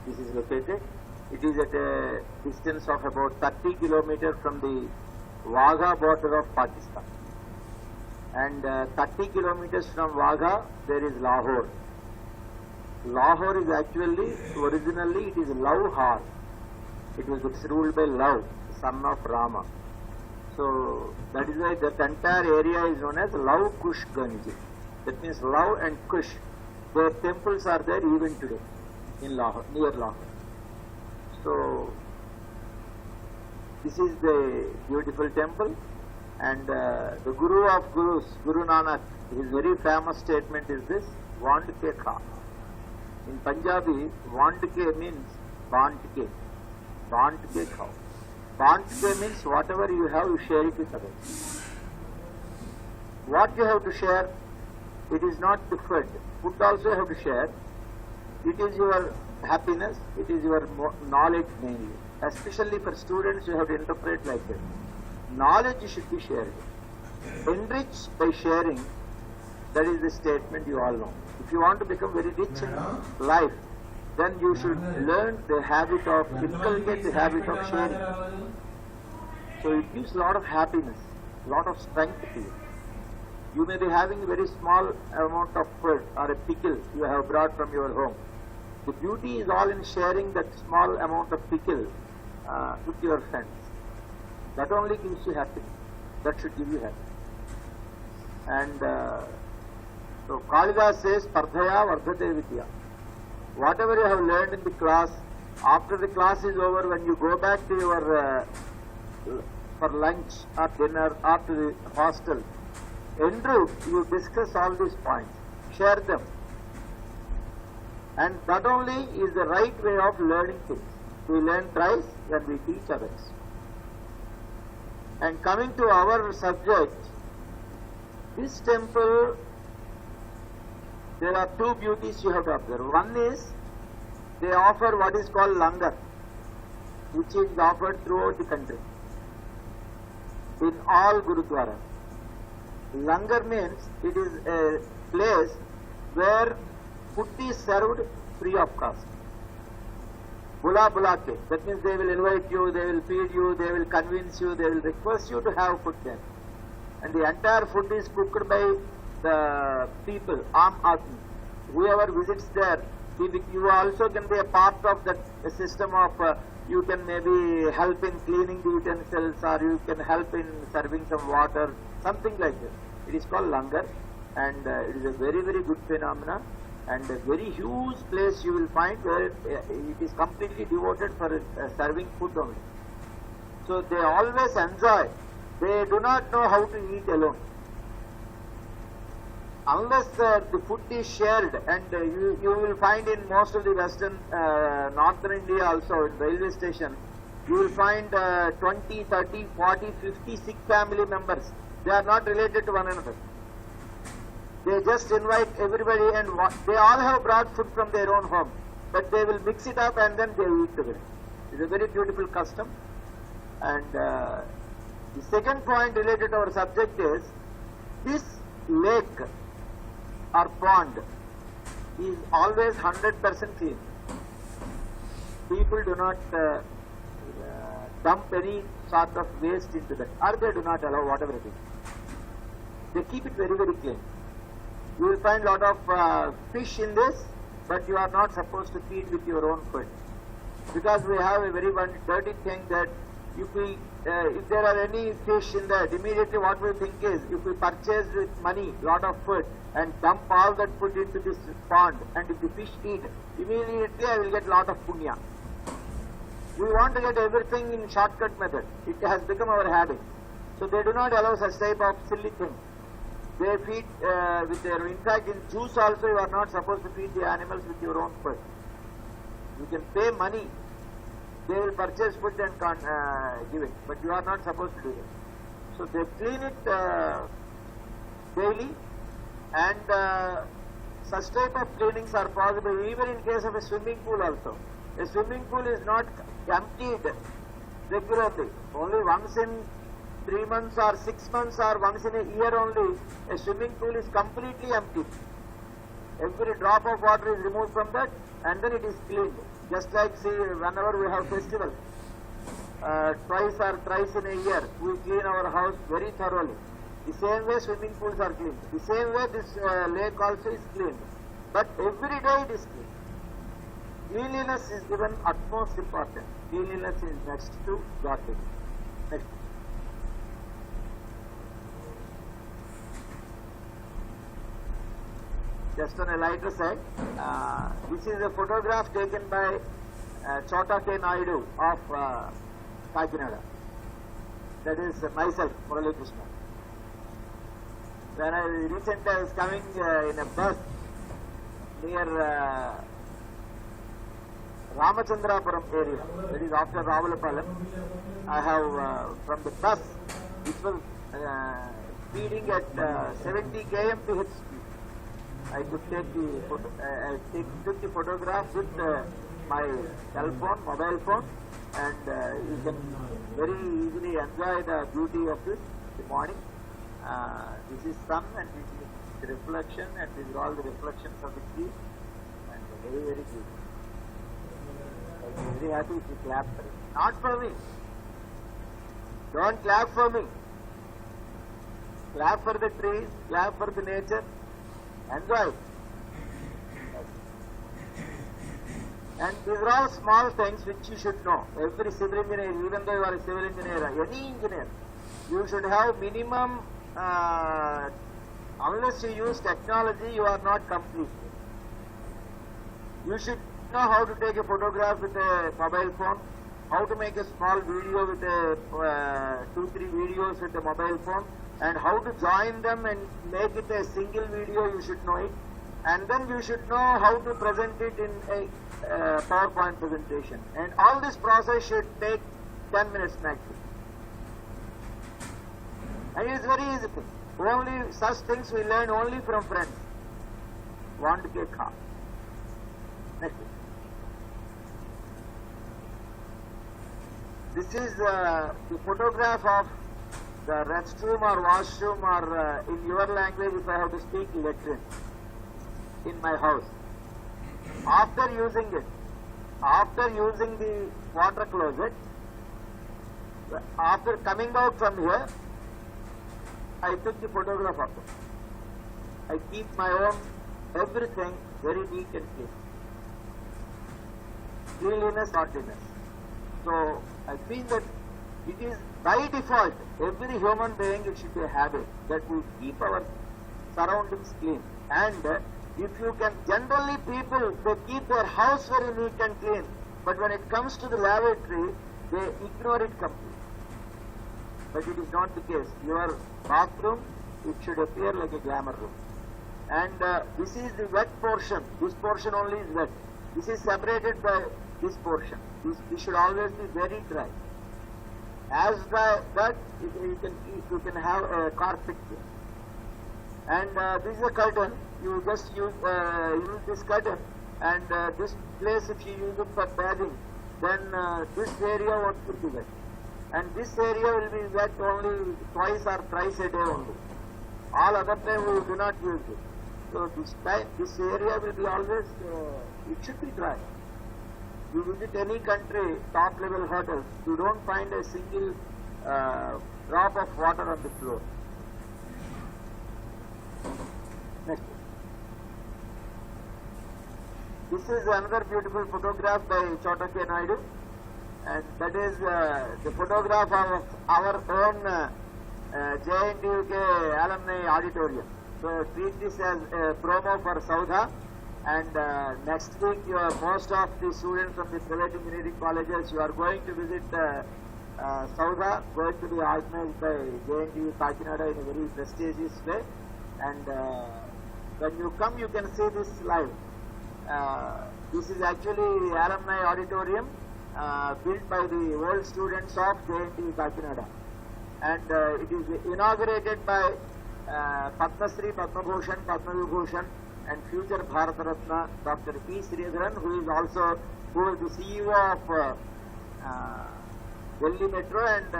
this is located. It is at a distance of about 30 kilometers from the Wagha border of Pakistan. And 30 kilometers from Wagha, there is Lahore. Lahore is actually, originally it is Lauhar. It was ruled by Lav, son of Rama. So that is why that entire area is known as Lav Kush Ganj. That means Lav and Kush. Their temples are there even today in Lahore, near Lahore. So this is the beautiful temple, and the Guru of Gurus, Guru Nanak, his very famous statement is this: "Vand ke kha." In Punjabi, "Vand ke" means "Vand ke." "Vand ke khao." "Vand ke" means whatever you have, you share it with others. What you have to share, it is not the food. Food also you have to share. It is your happiness, it is your knowledge mainly. Especially for students, you have to interpret like that. Knowledge should be shared. Enrich by sharing, that is the statement you all know. If you want to become very rich in life, then you should learn the habit of, inculcate the habit of sharing. So it gives a lot of happiness, a lot of strength to you. You may be having a very small amount of food or a pickle you have brought from your home. The beauty is all in sharing that small amount of pickle with your friends. That only gives you happiness. That should give you happiness. And so Kalidas says, "Pardhaya vardhate vidya." Whatever you have learned in the class, after the class is over, when you go back to your for lunch or dinner or to the hostel, en route you discuss all these points, share them. And that only is the right way of learning things. We learn thrice and we teach others. And coming to our subject, this temple, there are two beauties you have to observe. One is, they offer what is called langar, which is offered throughout the country, in all Gurudwaras. Langar means it is a place where food is served free of cost. Bula bula ke. That means they will invite you, they will feed you, they will convince you, they will request you to have food there. And the entire food is cooked by the people, Aam Aadmi. Whoever visits there, you also can be a part of that system of, you can maybe help in cleaning the utensils, or you can help in serving some water, something like that. It is called langar, and it is a very, very good phenomena, and a very huge place you will find where it is completely devoted for serving food only. So they always enjoy. They do not know how to eat alone. Unless the food is shared, and you will find in most of the western, northern India also, in railway station, you will find 20, 30, 40, 50 sick family members. They are not related to one another. They just invite everybody, and they all have brought food from their own home, but they will mix it up and then they eat together. It's a very beautiful custom. And the second point related to our subject is, this lake or pond is always 100% clean. People do not dump any sort of waste into that, or they do not allow whatever it is. They keep it very, very clean. You will find a lot of fish in this, but you are not supposed to feed with your own food. Because we have a very one dirty thing that if there are any fish in that, immediately what we think is, if we purchase with money lot of food and dump all that food into this pond, and if the fish eat, immediately I will get lot of punya. We want to get everything in shortcut method. It has become our habit. So they do not allow such type of silly things. They feed with their, in fact in juice also you are not supposed to feed the animals with your own food. You can pay money. They will purchase food and give it, but you are not supposed to do it. So they clean it daily, and such type of cleanings are possible even in case of a swimming pool also. A swimming pool is not emptied regularly. Only once in 3 months or 6 months or once in a year only, a swimming pool is completely empty. Every drop of water is removed from that, and then it is cleaned. Just like see, whenever we have festival, twice or thrice in a year, we clean our house very thoroughly. The same way swimming pools are cleaned. The same way this lake also is cleaned. But every day it is cleaned. Cleanliness is given utmost importance. Cleanliness is next to godliness. Next. Just on a lighter side, this is a photograph taken by Jntuk Moocs of Kakinada. That is myself, Murali Krishna. When I recently was coming in a bus near Ramachandrapuram area, that is after Ravalapalam, I have from the bus, which was speeding at 70 km/h speed. I could take the photo, took the photograph with my cell phone, mobile phone, and you can very easily enjoy the beauty of it in the morning. This is sun and this is the reflection, and these are all the reflections of the tree, and very, very good. I'm very happy if you clap for it. Not for me. Don't clap for me. Clap for the trees, clap for the nature. Enjoy. And these are all small things which you should know. Every civil engineer, even though you are a civil engineer, any engineer, you should have minimum, unless you use technology, you are not complete. You should know how to take a photograph with a mobile phone, how to make a small video with a 2-3 videos with a mobile phone, and how to join them and make it a single video. You should know it, and then you should know how to present it in a PowerPoint presentation, and all this process should take 10 minutes maximum. And it is very easy thing. Only such things we learn only from friends. Want to get car. Next. This is the photograph of the restroom or washroom, or in your language, if I have to speak, latrine in my house. After using it, after using the water closet, after coming out from here, I took the photograph of it. I keep my own everything very neat and clean. Cleanliness, godliness. So I feel that it is by default, every human being, it should be a habit that we keep our surroundings clean. And if you can, generally people, they keep their house very neat and clean, but when it comes to the lavatory, they ignore it completely. But it is not the case. Your bathroom, it should appear like a glamour room. And this is the wet portion. This portion only is wet. This is separated by this portion. This should always be very dry. As dry that you can have a carpet here. And this is a curtain. You just use this curtain, and this place, if you use it for bathing, then this area won't be wet. And this area will be wet only twice or thrice a day only. All other time we do not use it. So this area will be always, it should be dry. You visit any country, top level hotels, you don't find a single drop of water on the floor. Next. This is another beautiful photograph by Jntuk Moocs, and that is the photograph of our own Jntuk Alumni Auditorium. So treat this as a promo for Saudha, and next week most of the students from the private engineering colleges, you are going to visit Saudha, going to be organized by Jntuk Kakinada in a very prestigious way, and when you come you can see this live. This is actually Alumni Auditorium built by the old students of Jntuk Kakinada, and it is inaugurated by Padma Shri, Padma Bhushan, Padma Vibhushan, and future Bharat Ratna Dr. P. Sridharan, who is the CEO of Delhi Metro, and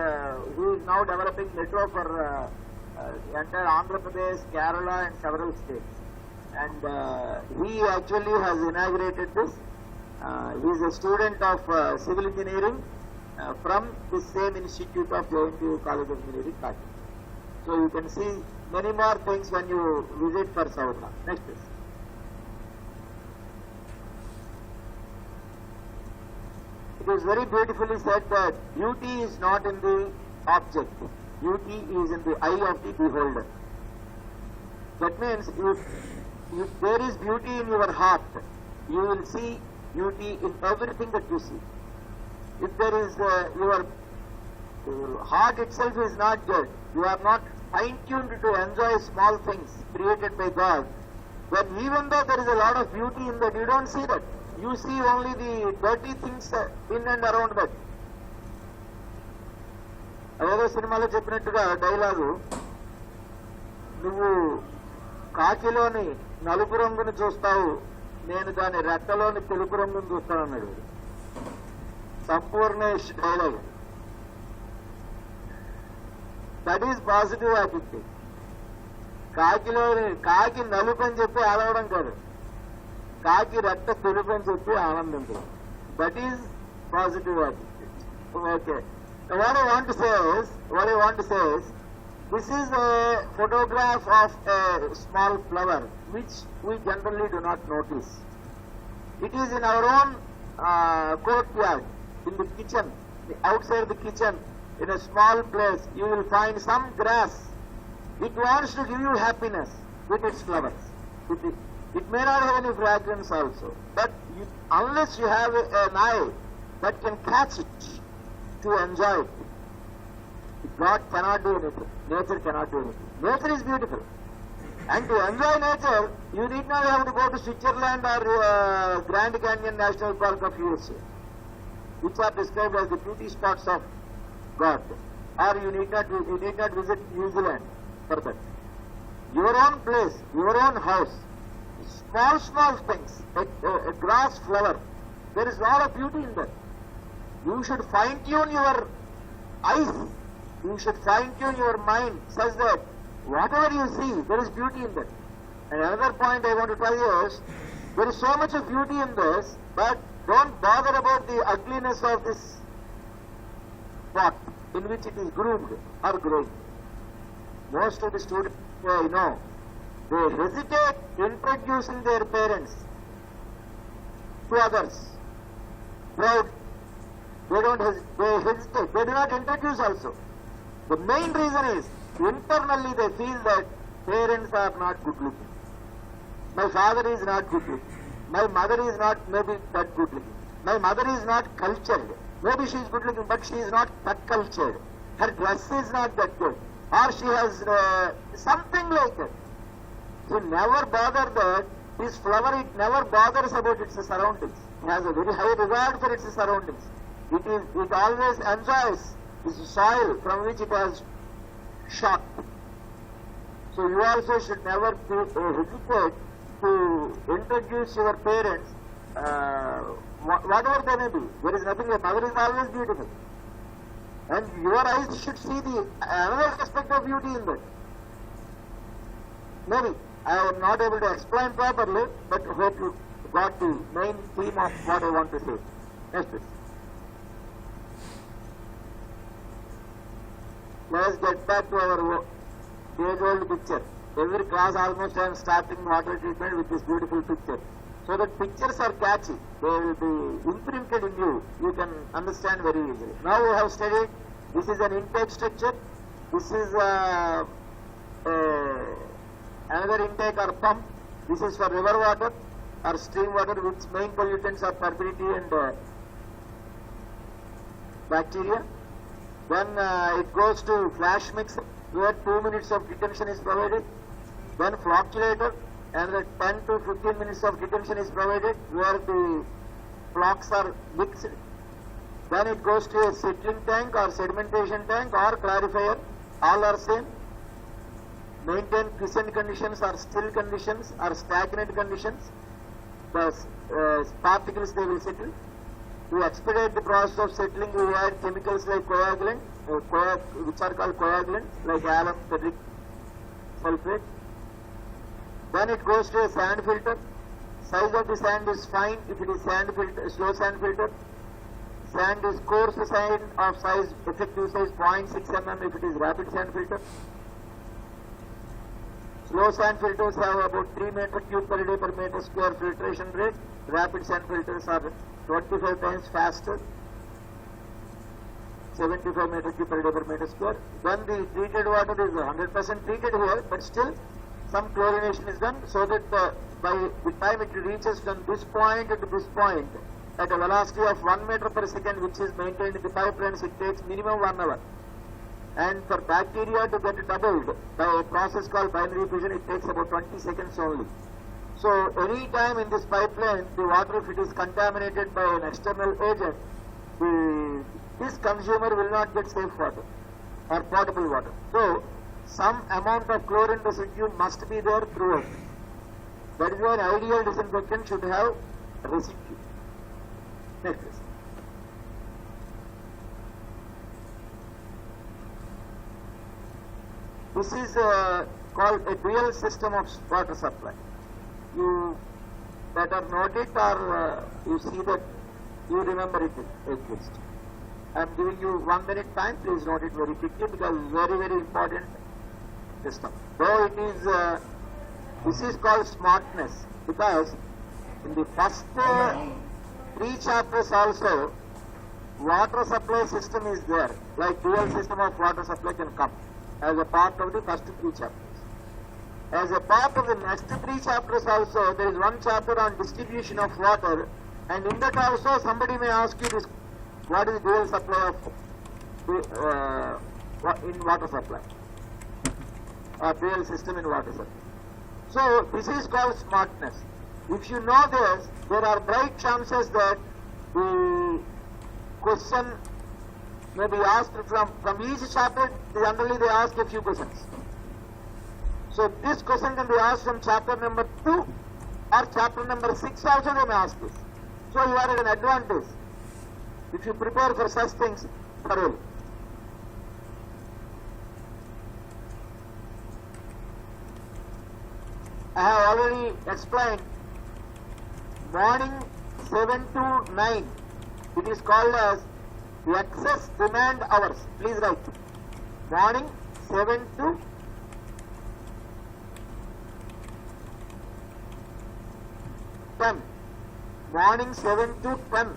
who is now developing metro for the entire Andhra Pradesh, Kerala, and several states. And he actually has inaugurated this, He is a student of civil engineering from the same institute of Jntuk College of Engineering, Kashmir. So you can see many more things when you visit for Saurna. Next please. It is very beautifully said that beauty is not in the object. Beauty is in the eye of the beholder. That means if there is beauty in your heart, you will see beauty in everything that you see. If there is your heart itself is not good, you are not fine-tuned to enjoy small things created by God, then even though there is a lot of beauty in that, you don't see that. You see only the dirty things in and around that. అదేదో సినిమాలో చెప్పినట్టుగా dialogue, నువ్వు కాకిలోని నలుపు రంగును చూస్తావు, నేను దాని రెక్కలోని తెలుపు రంగును చూస్తానన్నాడు. Sampoornesh dialogue. That is positive attitude. కాకి నలుపు అని చెప్పి ఆడవడం కాదు, కాకి రెక్క తెలుపు అని చెప్పి ఆనందించడం. That is positive attitude. Okay. What I want to say is, this is a photograph of a small flower which we generally do not notice. It is in our own courtyard, in the kitchen, outside the kitchen, in a small place, you will find some grass. It wants to give you happiness with its flowers. It may not have any fragrance also, but unless you have an eye that can catch it, to enjoy it, God cannot do anything. Nature cannot do anything. Nature is beautiful. And to enjoy nature, you need not have to go to Switzerland or Grand Canyon National Park of USA, which are described as the beauty spots of God. Or you need not visit New Zealand for that. Your own place, your own house, small things, a grass flower, there is a lot of beauty in that. You should fine-tune your eyes, you should fine-tune your mind such that whatever you see, there is beauty in that. And another point I want to tell you is, there is so much of beauty in this, but don't bother about the ugliness of this pot in which it is groomed or growing. Most of the students, they hesitate introducing their parents to others. They hesitate. They do not introduce also. The main reason is, internally they feel that parents are not good looking. My father is not good looking. My mother is not maybe that good looking. My mother is not cultured. Maybe she is good looking, but she is not that cultured. Her dress is not that good. Or she has something like that. So never bother that. This flower, it never bothers about its surroundings. It has a very high regard for its surroundings. It always enjoys this soil from which it has shot. So you also should never hesitate to introduce your parents, whatever they may be. There is nothing, your mother is always beautiful. And your eyes should see another aspect of beauty in that. Maybe I am not able to explain properly, but hope you got the main theme of what I want to say. Next please. Let us get back to our age-old picture. Every class almost I am starting water treatment with this beautiful picture. So that pictures are catchy. They will be imprinted in you. You can understand very easily. Now we have studied, this is an intake structure. This is another intake or pump. This is for river water or stream water, which main pollutants are turbidity and bacteria. Then it goes to flash mixer, where 2 minutes of detention is provided. Then flocculator, and 10 to 15 minutes of detention is provided, where the flocks are mixed. Then it goes to a settling tank or sedimentation tank or clarifier. All are same. Maintain quiescent conditions or still conditions or stagnant conditions. The particles they will settle. To expedite the process of settling, we add chemicals like coagulant, which are called coagulants, like alum, ferric sulfate. Then it goes to a sand filter. Size of the sand is fine if it is sand filter, slow sand filter. Sand is coarse sand of size, effective size 0.6 mm if it is rapid sand filter. Slow sand filters have about 3 meter cube per day per meter square filtration rate. Rapid sand filters are 25 times faster, 75 meter cube per day per meter square. Then the treated water is 100% treated here, but still some chlorination is done so that by the time it reaches from this point to this point at a velocity of 1 meter per second, which is maintained in the pipelines, it takes minimum 1 hour. And for bacteria to get doubled by a process called binary fission, it takes about 20 seconds only. So any time in this pipeline, the water, if it is contaminated by an external agent, this consumer will not get safe water or potable water. So some amount of chlorine residue must be there throughout. That is why an ideal disinfectant should have residue. Next. This is called a dual system of water supply. You better note it, or you see that you remember it at least. I am giving you 1 minute time. Please note it very quickly because it is very important system. Though it is, this is called smartness because in the first 3 chapters also water supply system is there. Like dual system of water supply can come as a part of the first 3 chapters. As a part of the next 3 chapters also, there is 1 chapter on distribution of water, and in that also somebody may ask you this: what is dual supply of in water supply, or dual system in water supply? So this is called smartness. If you know this, there are bright chances that the question may be asked from each chapter. Generally they ask a few questions. So this question can be asked from chapter number 2 or chapter number 6 also they may ask this. So you are at an advantage if you prepare for such things thoroughly. I have already explained morning 7 to 9. It is called as the excess demand hours. Please write. Morning 7 to 10. Morning 7 to 10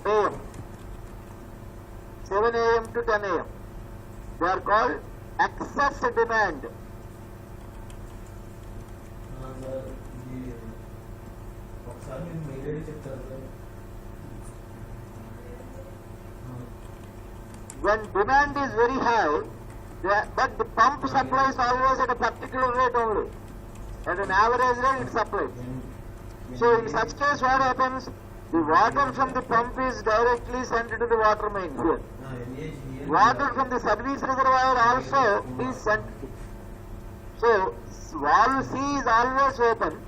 a.m. 7 a.m. to 10 a.m. They are called excess demand. When demand is very high, but the pump supplies always at a particular rate only. At an average rate it supplies. So in such case what happens? The water from the pump is directly sent to the water main here. Water from the service reservoir also is sent. So valve C is always open.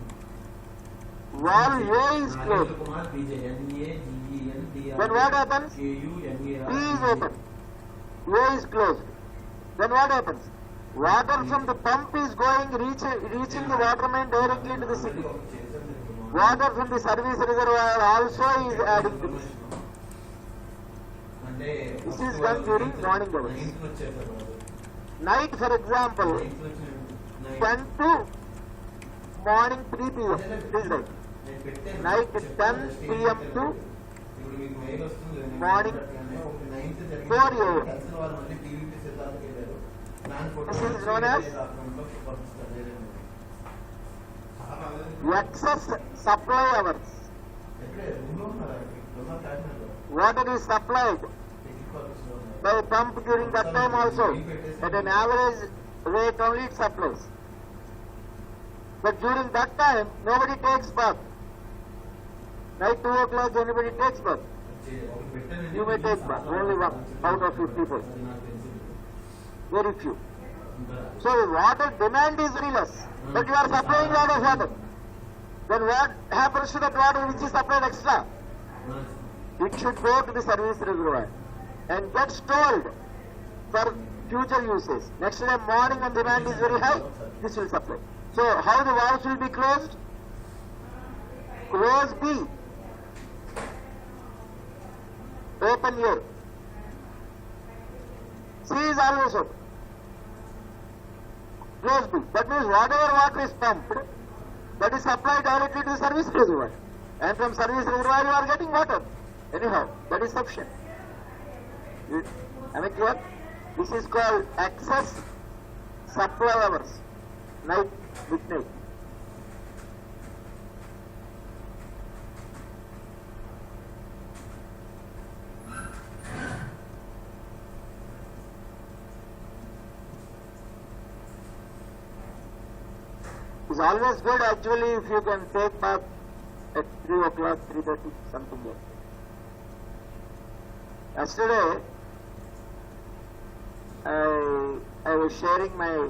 Valve A is closed. Then what happens? B is open. A is closed. Then what happens? Water from the pump is going, reaching the water main directly into the city. Water from the service reservoir also is adding to this. This is done during morning hours. Night, for example, 10 to morning 3 p.m. Please write. Night 10 p.m. to morning 4 a.m. This is known as excess supply hours. Water is supplied by pump during that time also. At an average rate only it supplies. But during that time, nobody takes bath. Night 2 o'clock, anybody takes bath. You may take bath, only 1 out of 50 people. Very few. So water demand is very less, but you are supplying a lot of water. Then what happens to that water which is supplied extra? It should go to the service reservoir and get stored for future uses. Next day morning when demand is very high, this will supply. So how the valves will be closed? Close B. Open A. C is always open. Close B. That means whatever water is pumped, that is supplied directly to the service reservoir. And from service reservoir you are getting water. Anyhow, that is sufficient. Am I clear? This is called excess supply hours. Night, midnight. It's always good actually if you can take bath at 3 o'clock, 3:30, something like that. Yesterday, I was sharing my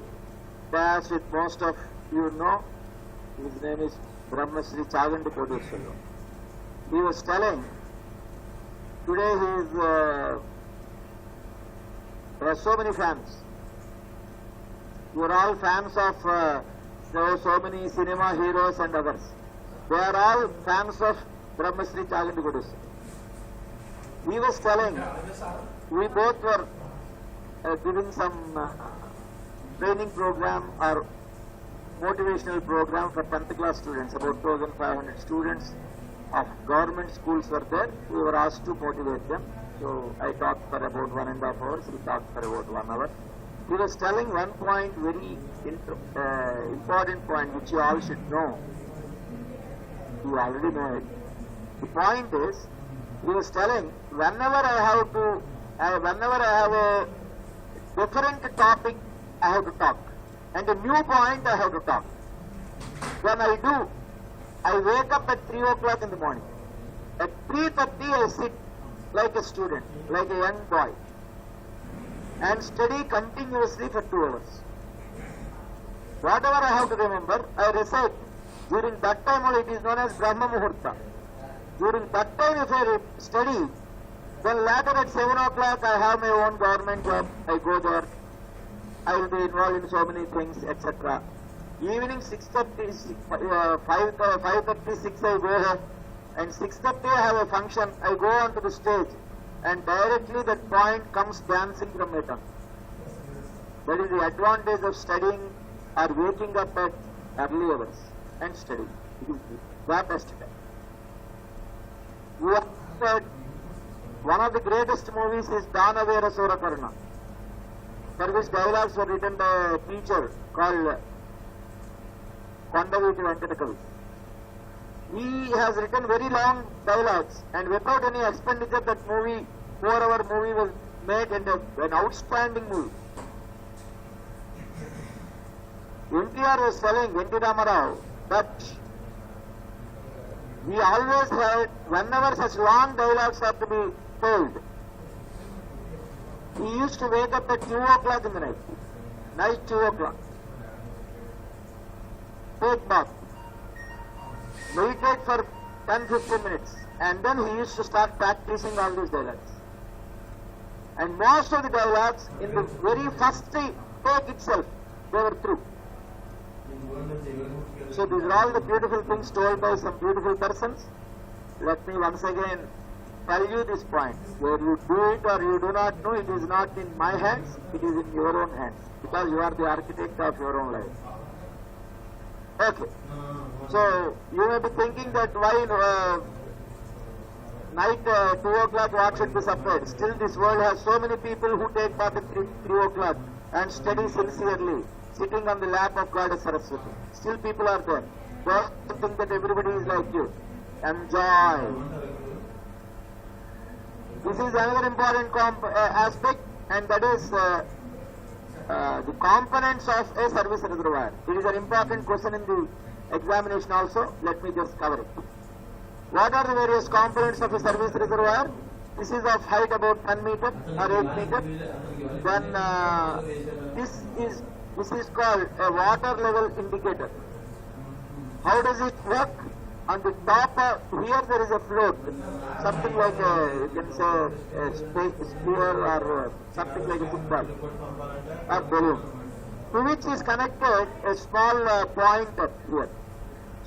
class with most of you know. His name is Brahmasri Chagandu Kodeshwara. He was telling, today there are so many fans. You are all fans of so many cinema heroes and others. They are all fans of Brahmasri Chagandu Kodeshwara. He was telling, we both were giving some training program or motivational program for 10th class students. About 2,500 students of government schools were there. We were asked to motivate them. So I talked for about 1.5 hours. He talked for about 1 hour. He was telling one point, very important point, which you all should know. You already know it. The point is, he was telling, whenever I have a different topic, I have to talk. And a new point, I have to talk. When I do, I wake up at 3 o'clock in the morning. At 3:30, I sit like a student, like a young boy, and study continuously for 2 hours. Whatever I have to remember, I recite. During that time only it is known as Brahma Muhurta. During that time if I study, then later at 7 o'clock I have my own government job, I go there, I will be involved in so many things, etc. Evening 6:30, 5:36 I go home, and 6:30 I have a function, I go onto the stage, and directly that point comes dancing from my tongue. That is the advantage of studying or waking up at early hours and studying. It is the best time. You have said one of the greatest movies is Danavera Surakarna, for which dialogues were written by a teacher called Kondaviti Venkatakavi. He has written very long dialogues, and without any expenditure that movie, 4-hour movie was made into an outstanding movie. NTR was telling, N.T. Ramarao, that we always heard, whenever such long dialogues have to be told, he used to wake up at 2 o'clock in the night 2 o'clock, take bath, meditate for 10-15 minutes, and then he used to start practicing all these dialogues. And most of the dialogues, in the very first take itself, they were through. So these are all the beautiful things told by some beautiful persons. Let me once again tell you this point. Whether you do it or you do not do it is not in my hands, it is in your own hands, because you are the architect of your own life. Okay. So you may be thinking that why night 2 o'clock what should be supplied? Still this world has so many people who take bath at 3 o'clock and study sincerely, sitting on the lap of Goddess Saraswati. Still people are there. Don't think that everybody is like you. Enjoy. This is another important aspect, and that is the components of a service reservoir. It is an important question in the examination also. Let me just cover it. What are the various components of a service reservoir? This is of height about 10 meter or 8 meter. Then this is called a water level indicator. How does it work? On the top here there is a float, something like you can say a sphere or something like a football or balloon, to which is connected a small point here.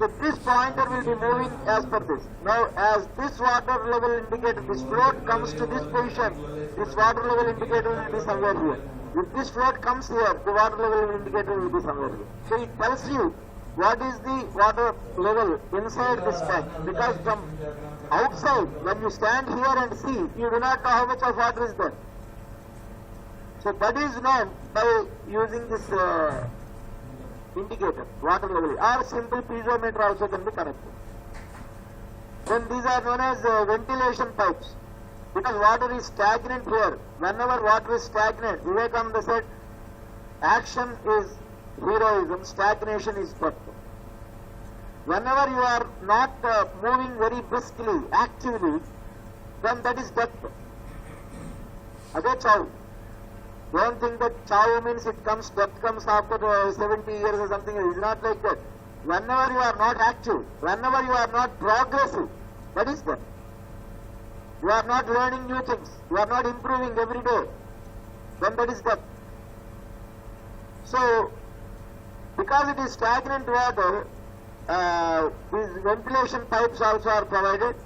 So this pointer will be moving as per this. Now as this water level indicator, this float comes to this position, this water level indicator will be somewhere here. If this float comes here, the water level indicator will be somewhere here. So it tells you what is the water level inside this tank. Because from outside, when you stand here and see, you do not know how much of water is there. So that is known by using this indicator, water level, or simple piezometer also can be connected. Then these are known as ventilation pipes, because water is stagnant here. Whenever water is stagnant, Vivekananda said, action is heroism, stagnation is death. Whenever you are not moving very briskly, actively, then that is death. Ade chavu. Don't think that chavu means it comes, death comes after 70 years or something. It is not like that. Whenever you are not active, whenever you are not progressive, that is death. You are not learning new things, you are not improving every day, then that is death. So, because it is stagnant water, these ventilation pipes also are provided,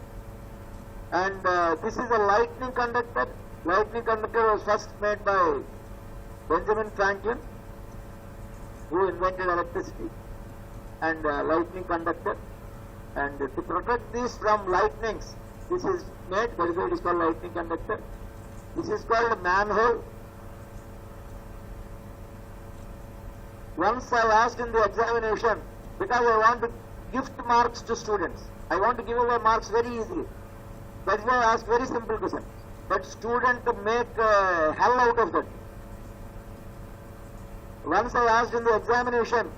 and this is a lightning conductor. Lightning conductor was first made by Benjamin Franklin, who invented electricity, and lightning conductor. And to protect these from lightnings, this is made, that is why it is called lightning conductor. This is called a manhole. Once I asked in the examination, because I want to gift marks to students, I want to give away marks very easily. That's why I asked very simple question. But student make hell out of that. Once I asked in the examination,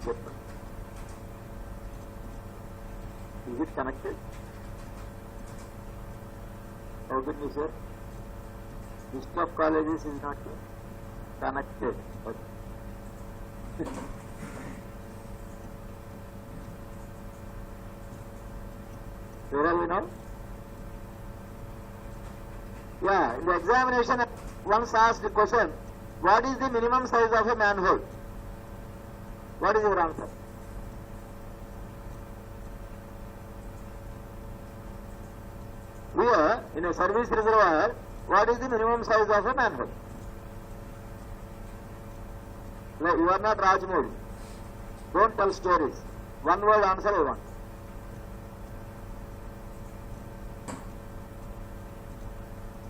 is it connected? How can you say? List of colleges is not connected. Okay. Where are we now? Yeah, in the examination, once asked the question, what is the minimum size of a manhole? What is your answer? Here, in a service reservoir, what is the minimum size of a manhole? No, you are not Rajmouli. Don't tell stories. One word answer I want.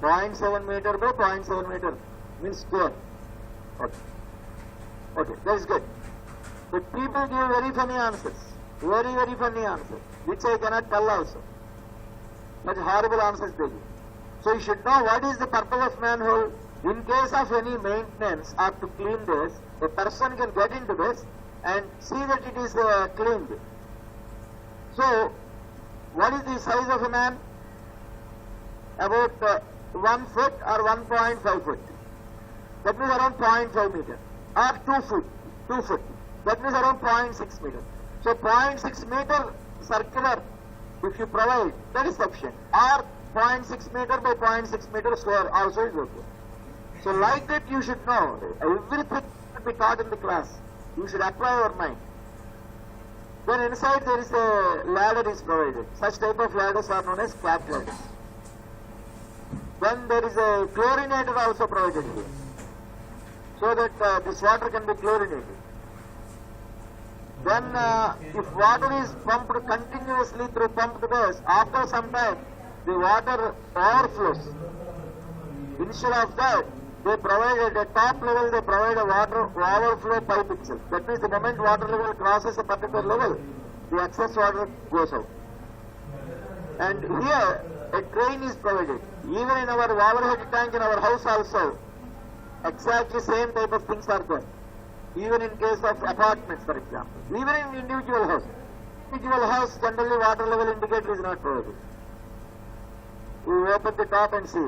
.7 meter by 0.7 meter means square. Okay. Okay, that is good. But people give very funny answers. Very, very funny answers, which I cannot tell also. But horrible answers they give. So you should know what is the purpose of manhole. In case of any maintenance or to clean this, a person can get into this and see that it is cleaned. So, what is the size of a man? About 1 foot or 1.5 foot. That means around 0.5 meter. Or 2 foot. 2 foot. That means around 0.6 meter. So 0.6 meter circular, if you provide, that is sufficient. Or 0.6 meter by 0.6 meter square also is okay. So like that you should know. Everything should be taught in the class. You should apply your mind. Then inside there is a ladder is provided. Such type of ladders are known as cat ladders. Then there is a chlorinator also provided here, so that this water can be chlorinated. Then if water is pumped continuously through pumped base, after some time the water overflows. Instead of that, they provide at the top level, they provide a water overflow pipe itself. That means the moment water level crosses a particular level, the excess water goes out. And here a drain is provided. Even in our overhead tank in our house also, exactly same type of things are there. Even in case of apartments, for example. Even in individual house. Individual house, generally water level indicator is not provided. We open the top and see.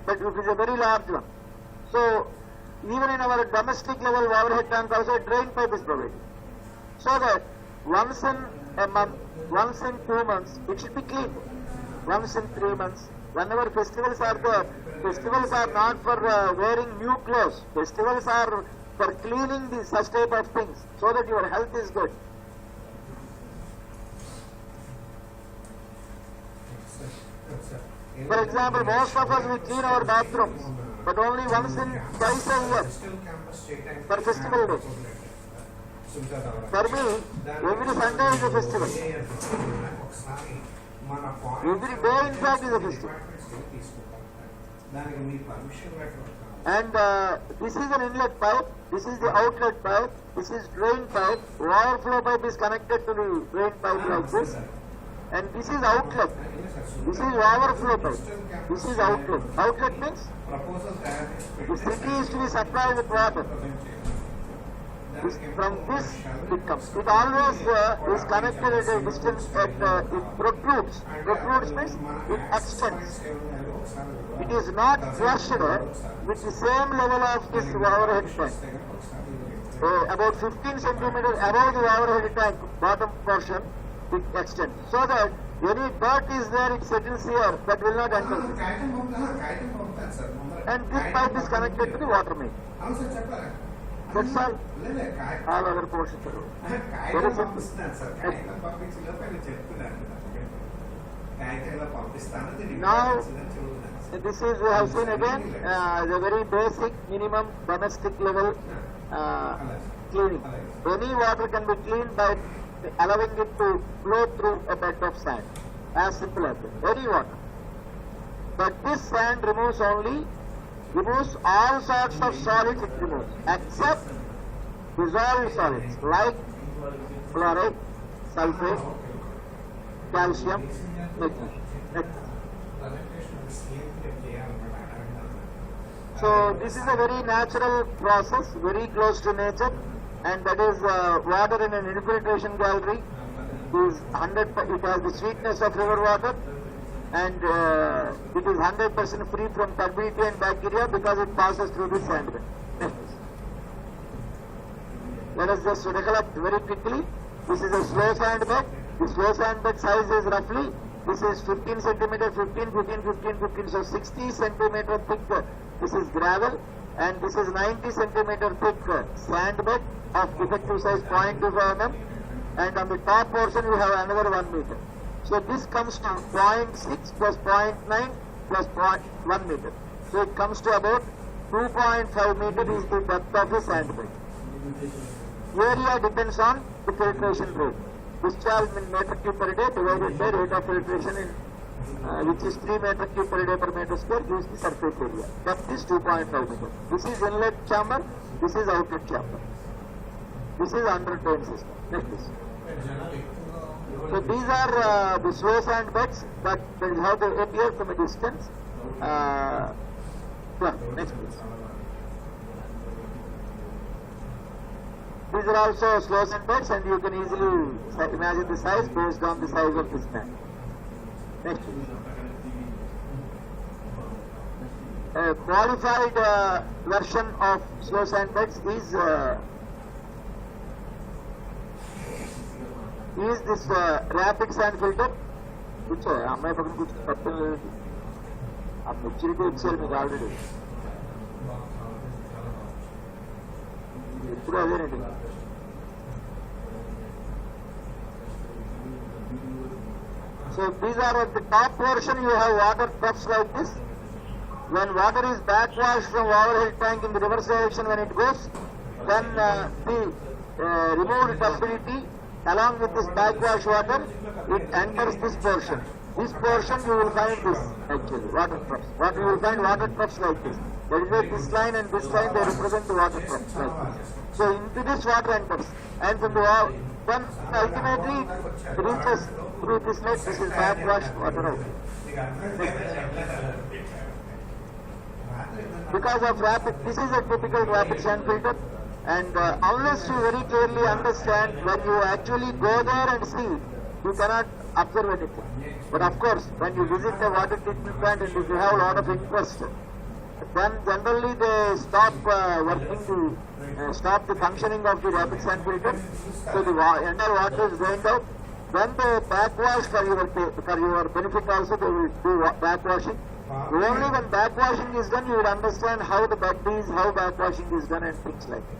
But it is a very large one. So, even in our domestic level overhead tank also, a drain pipe is provided. So that once in a month, once in 2 months, it should be cleaned. Once in 3 months, Whenever festivals are there, festivals are not for wearing new clothes. Festivals are for cleaning such type of things so that your health is good. For example, most of us we clean our bathrooms, but only once in twice a year for festival day. For me, every Sunday is a festival. Every day in fact is a festival. And this is an inlet pipe, this is the outlet pipe, this is drain pipe, overflow pipe is connected to the drain pipe like this. And this is outlet. This is overflow pipe. This is outlet. Outlet means the city is to be supplied with water. From this it comes. It always is connected at a distance it protrudes. Protrudes means it extends. It is not flushed with the same level of this overhead tank. About 15 centimeters above the overhead tank bottom portion it extends. So that any dirt is there, it settles here, that will not enter. And this pipe is connected to the water main. That's all. All other portions. Very simple. Now, this is, we have seen again, the very basic minimum domestic level cleaning. Any water can be cleaned by allowing it to flow through a bed of sand. As simple as that. Any water. But this sand removes all sorts of solids it removes, except dissolved solids like chloride, sulfate, calcium, magnesium. So this is a very natural process, very close to nature, and that is water in an infiltration gallery. It has the sweetness of river water, and it is 100% free from turbidity and bacteria because it passes through the sand bed. Let us just recollect very quickly. This is a slow sand bed. The slow sand bed size is roughly, this is 15 centimeter, 15, 15, 15, 15, so 60 centimeter thick. This is gravel, and this is 90 centimeter thick sand bed of effective size 0.25 mm, and on the top portion you have another 1 meter. So this comes to 0.6 plus 0.9 plus 1 meter. So it comes to about 2.5 meter is the depth of the sand bed. Area depends on the filtration rate. Discharge in meter cube per day divided by rate of filtration in which is 3 meter cube per day per meter square gives the surface area. Depth is 2.5 meter. This is inlet chamber, this is outlet chamber. This is under drain system. Next please. So these are the slow sand beds, but that is how they appear from a distance. Next please. These are also slow sand beds, and you can easily imagine the size based on the size of this man. Next please. A qualified version of slow sand beds is this rapid sand filter. Which అమ్మాయి పక్కన కూర్చొని తప్పలేదు, ఆ maturity ఇచ్చారు మీకు already. ఎప్పుడు అదేనండి. So these are at the top portion you have water troughs like this. When water is backwashed from overhead tank in the reverse direction when it goes, then the removed turbidity along with this backwash water, it enters this portion. This portion you will find this actually, water troughs. You will find water troughs like this. That is why this line and this line they represent the water troughs like this. So into this water enters, and from the then ultimately it reaches through this net. This is backwashed water out. Because of rapid, this is a typical rapid sand filter. And unless you very clearly understand, when you actually go there and see, you cannot observe anything. But of course, when you visit the water treatment plant and if you have a lot of interest, then generally they stop working to stop the functioning of the rapid sand filter. So the entire water is drained out, When they backwash for your benefit also, they will do backwashing. Only when backwashing is done, you will understand how the bed is, how backwashing is done and things like that.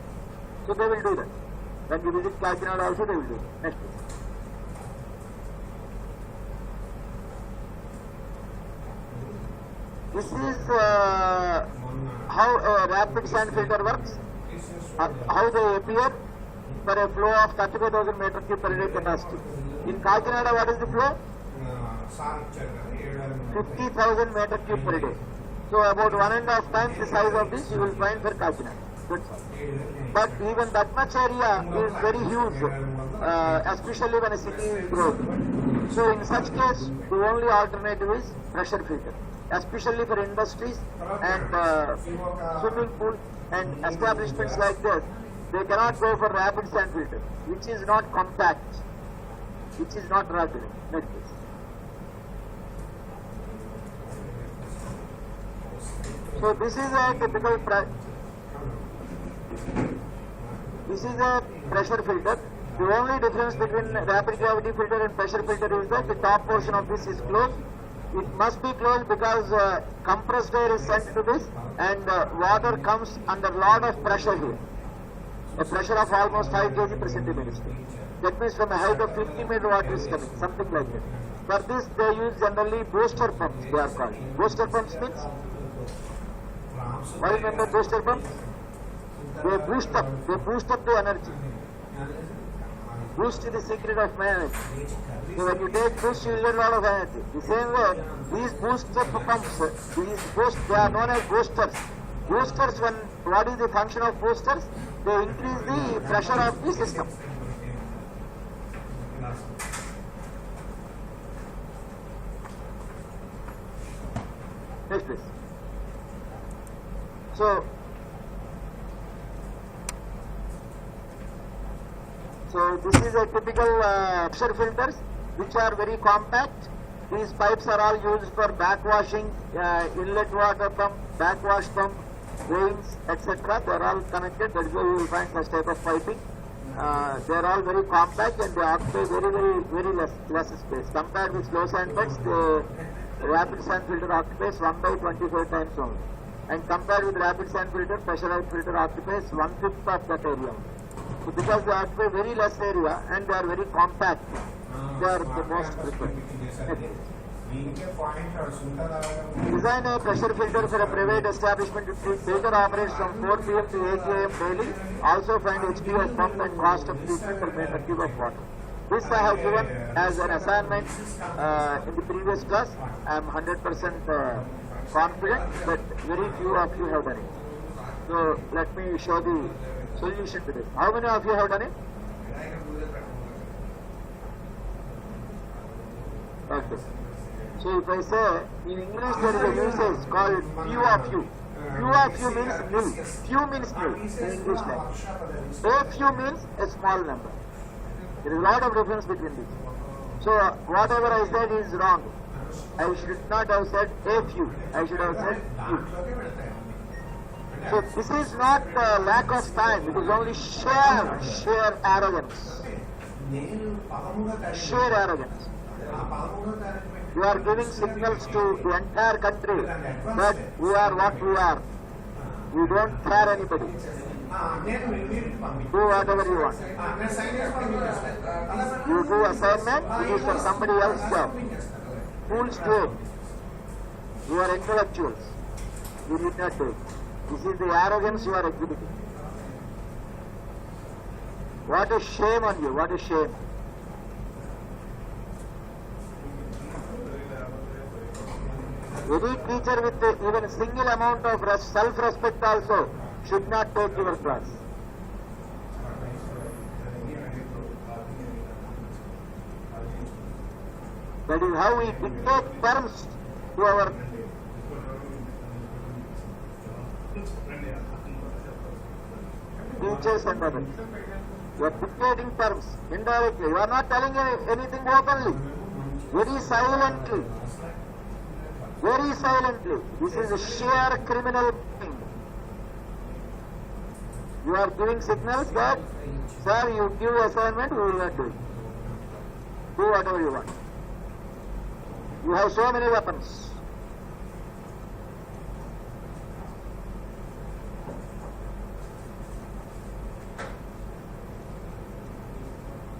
So they will do that. When you visit Kakinada also, they will do it. Next please. This is how a rapid sand filter works, how they appear for a flow of 35,000 meter cube per day capacity. In Kakinada, what is the flow? 50,000 meter cube per day. So about 1.5 times the size of this you will find for Kakinada. That's all. But even that much area is very huge, especially when a city is growing. So in such case, the only alternative is pressure filter, especially for industries and swimming pool and establishments like this. They cannot go for rapid sand filter, which is not compact, which is not rapid. Next please. So this is a typical pressure filter. The only difference between rapid gravity filter and pressure filter is that the top portion of this is closed. It must be closed because compressed air is sent to this and water comes under lot of pressure here. A pressure of almost 5 kg per centimeter. That means from a height of 50 meter water is coming, something like that. For this they use generally booster pumps, they are called. Booster pumps means, what is meant by booster pumps? They boost up the energy. Boost is the secret of my energy. So when you take boost, you will get a lot of energy. The same way, these booster pumps, they are known as boosters. Boosters, what is the function of boosters? They increase the pressure of the system. Next please. So this is a typical pressure filters which are very compact. These pipes are all used for backwashing, inlet water pump, backwash pump, drains, etc. They are all connected. That is why you will find such type of piping. They are all very compact and they occupy very less space. Compared with slow sand beds, the rapid sand filter occupies 1 by 24 times only. And compared with rapid sand filter, pressurized filter occupies 1/5 of that area. So because they occupy very less area and they are very compact, they are the most preferred. Design a pressure filter for a private establishment. Filter operates from 4 p.m. to 8 a.m. daily. Also find HPS pump and cost of treatment per meter cube of water. This I have given as an assignment in the previous class. I am 100% confident that very few of you have done it. So let me show the solution to this. How many of you have done it? Okay. So if I say, in English there is a usage called few of you. Few of you means nil. Few means nil in English language. A few means a small number. There is a lot of difference between these. So whatever I said is wrong. I should not have said a few. I should have said few. So this is not lack of time. It is only sheer arrogance. Sheer arrogance. You are giving signals to the entire country that we are what we are. We don't care anybody. Do whatever you want. You do assignment, it is for somebody else's job. Fools do it. You are intellectuals. You need not do it. This is the arrogance you are exhibiting. What a shame on you, what a shame. Any teacher with even a single amount of self-respect also should not take your class. That is how we dictate terms to our teachers and others. You are dictating terms indirectly. You are not telling anything openly. Very silently. Very silently. This is a sheer criminal thing. You are giving signals that, sir, you give assignment, we will not do it. do whatever you want. You have so many weapons.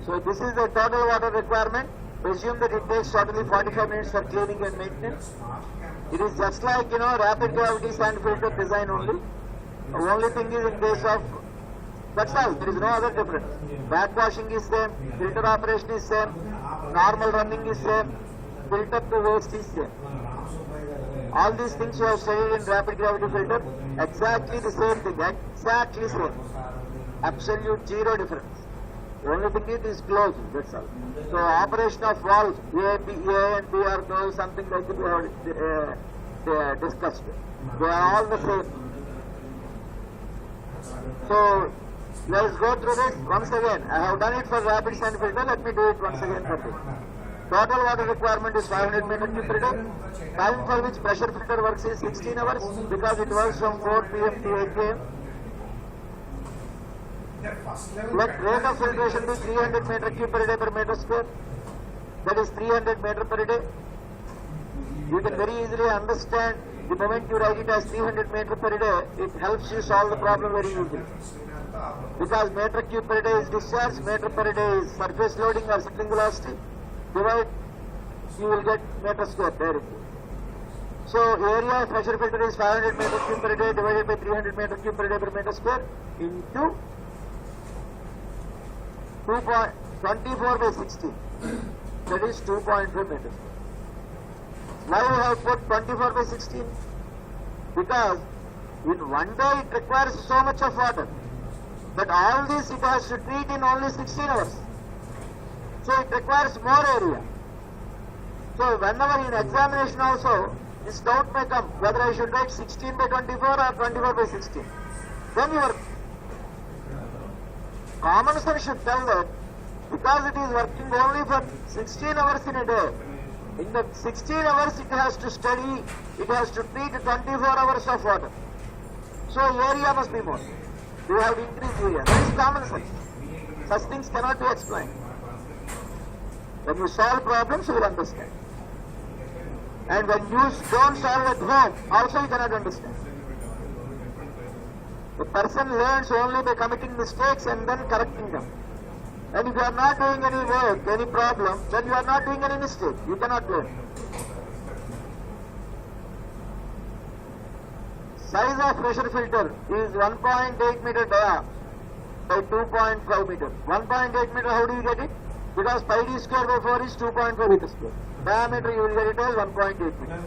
So this is the total water requirement. Assume that it takes totally 45 minutes for cleaning and maintenance. It is just like, rapid gravity sand filter design only. The only thing is in case of, that's all, there is no other difference. Backwashing is same, filter operation is same, normal running is same, filter to waste is same. All these things you have studied in rapid gravity filter, exactly the same thing, exactly same. Absolute zero difference. The only thing is closed, that's all. So operation of valves, A and B are closed, something like that we have discussed. They are all the same. So let's go through this once again. I have done it for rapid sand filter, let me do it once again for this. Total water requirement is 500 meter cube per day. Time for which pressure filter works is 16 hours because it works from 4 p.m. to 8 p.m. Let rate of filtration be 300 meter cube per day per meter square. That is 300 meter per day. You can very easily understand the moment you write it as 300 meter per day, it helps you solve the problem very easily. Because meter cube per day is discharge, meter per day is surface loading or settling velocity. Divide, you will get meter square directly. So area of pressure filter is 500 meter cube per day divided by 300 meter cube per day per meter square into 24 by 16. That is 2.2 meters. Why you have put 24 by 16? Because in one day it requires so much of water. But all this it has to treat in only 16 hours. So it requires more area. So whenever in examination also, this doubt may come whether I should write 16 by 24 or 24 by 16. Then your common sense should tell that because it is working only for 16 hours in a day, in the 16 hours it has to study, it has to treat 24 hours of water. So area must be more. You have to increase area. That is common sense. Such things cannot be explained. When you solve problems, you will understand. And when you don't solve at home, also you cannot understand. The person learns only by committing mistakes and then correcting them. And if you are not doing any work, any problem, then you are not doing any mistake. You cannot learn. Size of pressure filter is 1.8 meter dia by 2.5 meter. 1.8 meter, how do you get it? Because pi d square by 4 is 2.5 meter square. Diameter you will get it as 1.8 meter.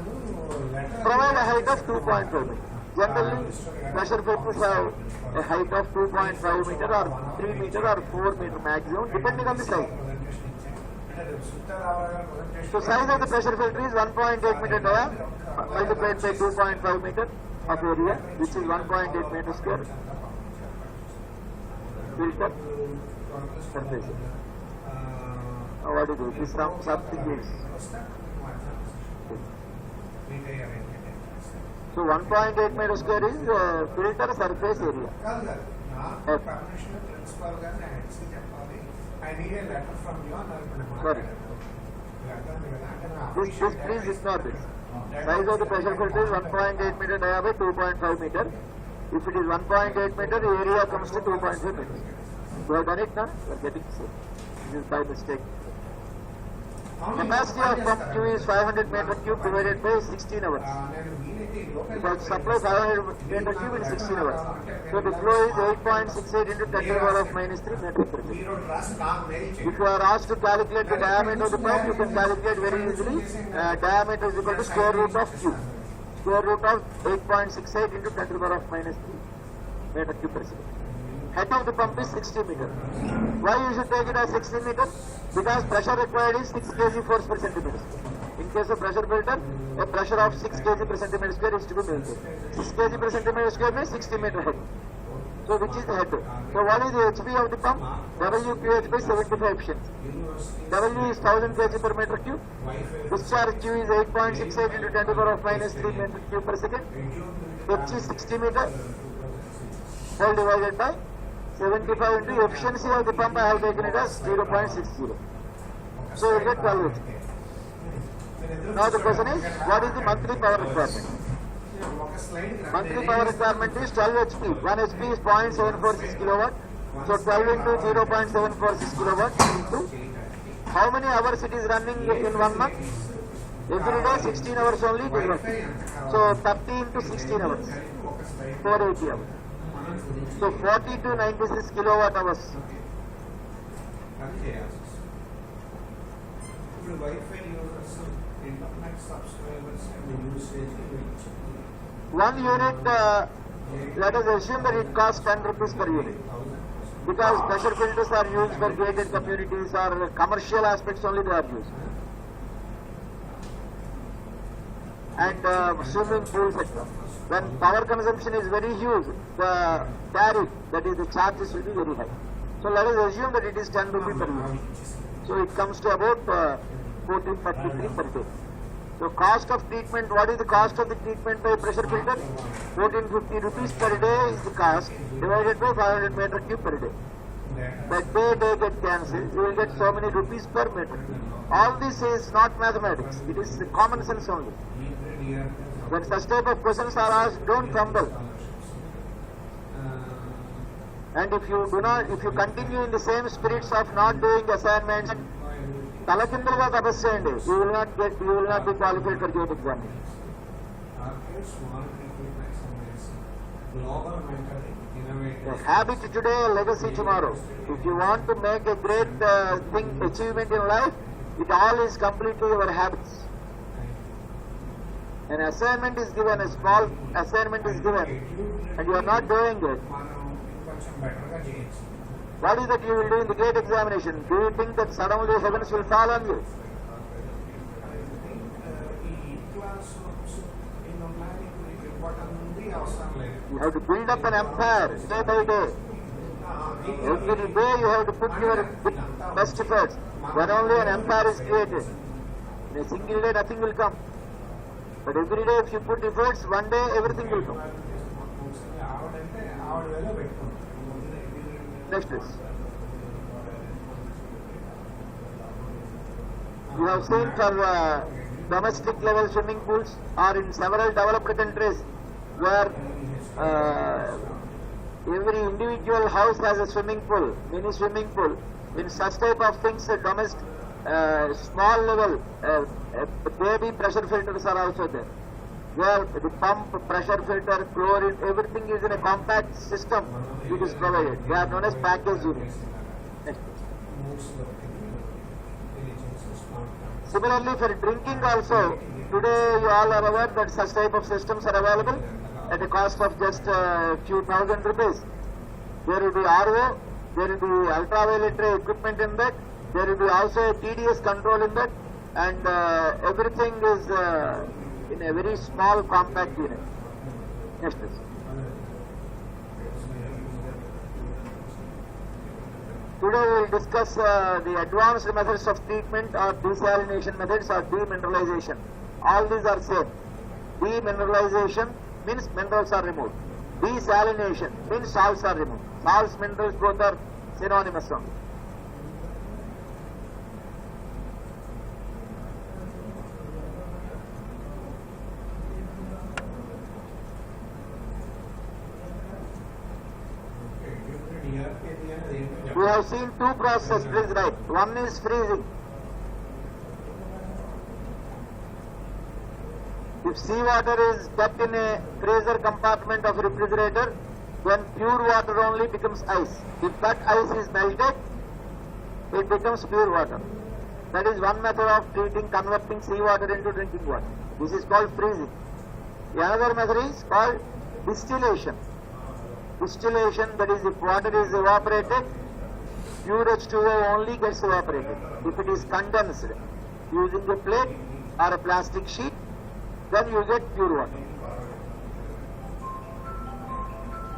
Provide a height of 2.5 meter. Generally, pressure filters have a height of 2.5 meter or 3 meter or 4 meter maximum, depending on the size. So size of the pressure filter is 1.8 meter dia multiplied by 2.5 meter of area, which is 1.8 meter square. Filter surface. What do you do? This something is. So 1.8 meter square is filter surface area. Okay. Sorry. This please ignore this. Size of the pressure filter is 1.8 meter dia by 2.5 meter. If it is 1.8 meter, the area comes to 2.5 meters. You have done it now? You are getting sick. This is by mistake. Capacity of pump Q is 500 meter cube divided by 16 hours. Because supply 500 meter cube in 16 hours. So the flow is 8.68 into 10 to the power of minus 3 meter per minute. If you are asked to calculate the diameter of the pump, you can calculate very easily. Diameter is equal to square root of Q. Square root of 8.68 into 10 to the power of minus 3 meter cube per second. Height of the pump is 60 meter. Why you should take it as 60 meter? Because pressure required is 6 kg force per centimeter square. In case of pressure filter, a pressure of 6 kg per centimeter square is to be maintained. 6 kg per centimeter square means 60 meter head. So which is the head? So what is the HP of the pump? WQH by 75 efficiency. W is 1000 kg per meter cube. Discharge Q is 8.68 into 10 to the power of minus 3 meter cube per second. H is 60 meter. Whole divided by 75 into efficiency of the pump I have taken it as 0.60. So you will get 12 HP. Now the question is, what is the monthly power requirement? Monthly power requirement is 12 HP. 1 HP is 0.746 kilowatt. So 12 into 0.746 kilowatt into how many hours it is running in 1 month? Every day 16 hours only it is working. So 30 into 16 hours. 480 hours. So 40 to 96 kilowatt hours. One unit, let us assume that it costs 10 rupees per unit. Because pressure filters are used for gated communities or commercial aspects only they are used. And swimming pool sector. When power consumption is very huge, the tariff, that is the charges will be very high. So let us assume that it is 10 rupees per unit. So it comes to about 1433 per day. So cost of treatment, what is the cost of the treatment by pressure filter? 1450 rupees per day is the cost divided by 500 meter cube per day. That day get cancelled, you will get so many rupees per meter. All this is not mathematics, it is common sense only. When such type of questions are asked, don't fumble. And if you continue in the same spirits of not doing assignments, తలకిందులుగా తపస్సు చేయండి. You will not be qualified for gate examination. A habit today, a legacy tomorrow. If you want to make a great achievement in life, it all is completely your habits. An assignment is given, a small assignment is given, and you are not doing it. What is that you will do in the gate examination? Do you think that suddenly heavens will fall on you? You have to build up an empire day by day. Every day you have to put your best efforts. Then only an empire is created. In a single day nothing will come. But every day if you put efforts, one day everything will come. Next is, you have seen for domestic level swimming pools or in several developed countries where every individual house has a swimming pool, mini swimming pool. In such type of things, domestic, small level baby pressure filters are also there. Where the pump, pressure filter, chlorine, everything is in a compact system which is provided. They are known as package units. Similarly, for drinking also, today you all are aware that such type of systems are available at a cost of just a few thousand rupees. There will be RO, there will be ultraviolet ray equipment in that, there will be also a TDS control in that, and everything is in a very small compact unit. Next please. Today we will discuss the advanced methods of treatment or desalination methods or demineralization. All these are same. Demineralization means minerals are removed. Desalination means salts are removed. Salts, minerals both are synonymous only. We have seen two processes, please write. One is freezing. If seawater is kept in a freezer compartment of a refrigerator, then pure water only becomes ice. If that ice is melted, it becomes pure water. That is one method of treating, converting seawater into drinking water. This is called freezing. The other method is called distillation. Distillation, that is, if water is evaporated, pure H2O only gets evaporated. If it is condensed using a plate or a plastic sheet, then you get pure water.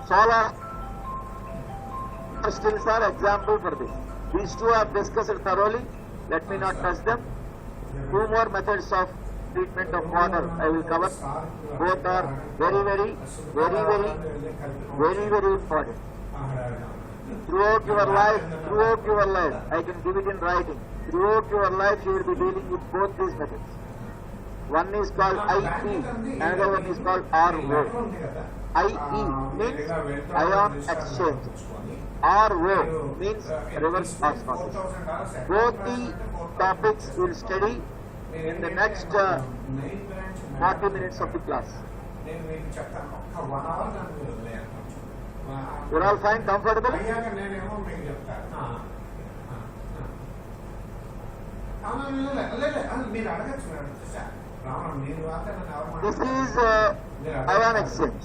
Solar stills are example for this. These two are discussed thoroughly. Let me not touch them. Two more methods of treatment of water I will cover. Both are very important. throughout your life, I can give it in writing. Throughout your life, you will be dealing with both these methods. One is called IE, another one is called RO. IE means ion exchange. RO means reverse osmosis. Both the topics will study in the next 40 minutes of the class. You all find comfortable? This is ion exchange,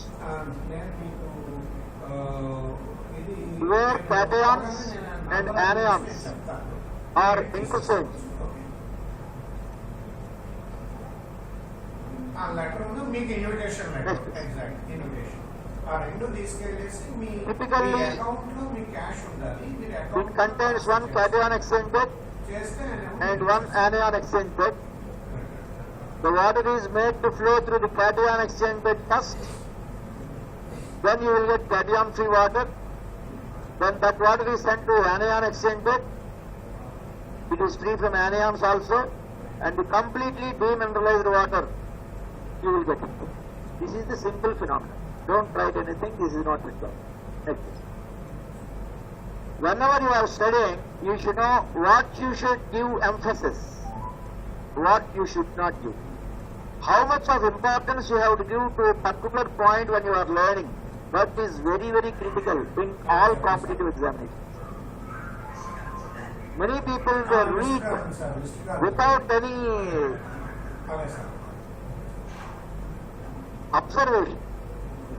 where cations and anions are interchanged. Typically, it contains one cation exchange bed and one anion exchange bed. The water is made to flow through the cation exchange bed first. Then you will get cation-free water. Then that water is sent to anion exchange bed. It is free from anions also, and the completely demineralized water you will get it. This is the simple phenomenon. Don't write anything. This is not required. Like this. Whenever you are studying, you should know what you should give emphasis, what you should not give. How much of importance you have to give to a particular point when you are learning. That is very, very critical in all competitive examinations. Many people they read without any observation.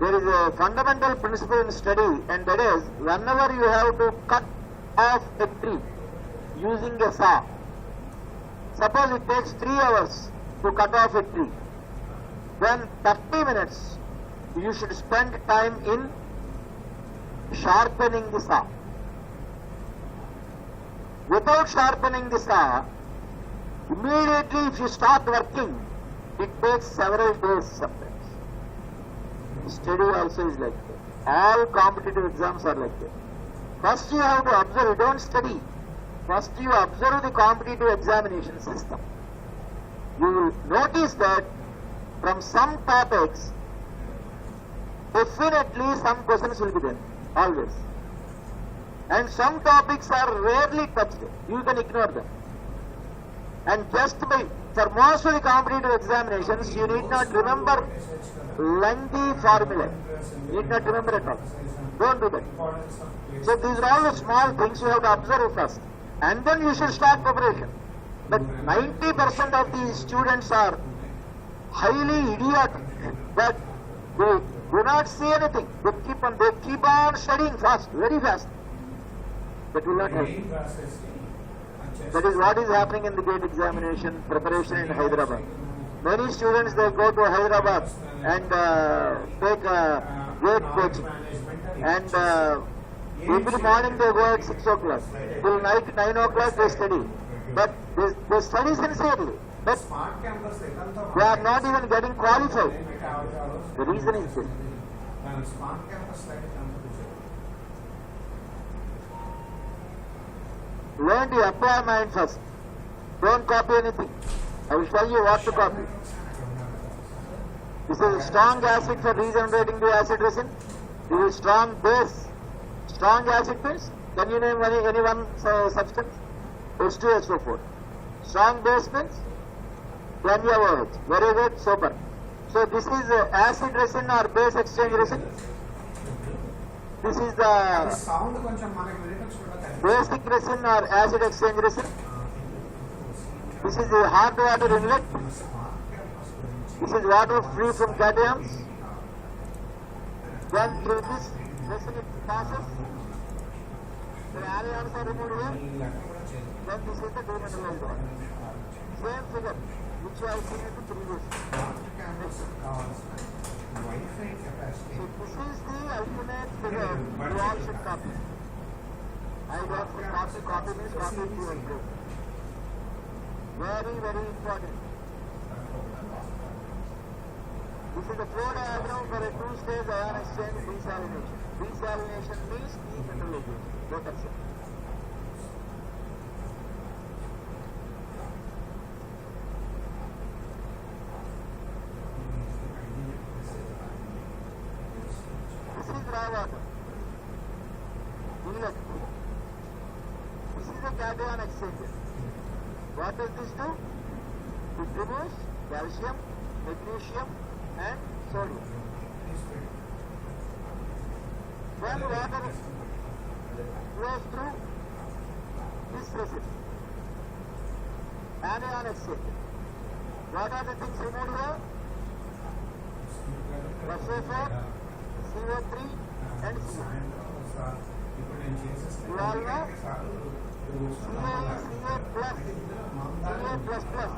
There is a fundamental principle in study, and that is whenever you have to cut off a tree using a saw. Suppose it takes 3 hours to cut off a tree. Then 30 minutes you should spend time in sharpening the saw. Without sharpening the saw, immediately if you start working, it takes several days sometimes. Study also is like that. All competitive exams are like that. First you have to observe, you don't study. First you observe the competitive examination system. You will notice that from some topics, definitely some questions will be there, always. And some topics are rarely touched. You can ignore them. And just by, for most of the competitive examinations, you need not remember lengthy formulae. You need not remember at all. Don't do that. So these are all the small things you have to observe first. And then you should start preparation. But 90% of the students are highly idiotic. But they do not see anything. They keep on studying fast, very fast. That will not help. That is what is happening in the GATE examination preparation in Hyderabad. Many students, they go to Hyderabad and take GATE coaching. And every morning they go at 6 o'clock. Till night 9 o'clock they study. But they study sincerely. But they are not even getting qualified. The reason is this. Learn to apply mind first. Don't copy anything. I will tell you what to copy. This is a strong acid for regenerating the acid resin. This is strong base. Strong acid means, can you name any one substance? H2SO4. Strong base means NaOH. Very good, sober. So this is acid resin or base exchange resin. This is the basic resin or acid exchange resin. This is the hard water inlet. This is water free from cations. Then through this resin it passes. The anions are removed here. Then this is the demineralized water. Same figure which you have seen in the previous. So this is the ultimate figure you all should copy. I want to copy means copy to your group. Very, very important. This is the flow diagram for a two-stage ion exchange desalination. Desalination means demineralization. Total set. This is raw water. Inlet. This is a cation exchanger. What does this do? It removes calcium, magnesium and sodium. When water flows through this process, anion exchanger. What are the things removed here? SO4, CO3 and CO. You all know Ca is Ca plus, Ca plus plus.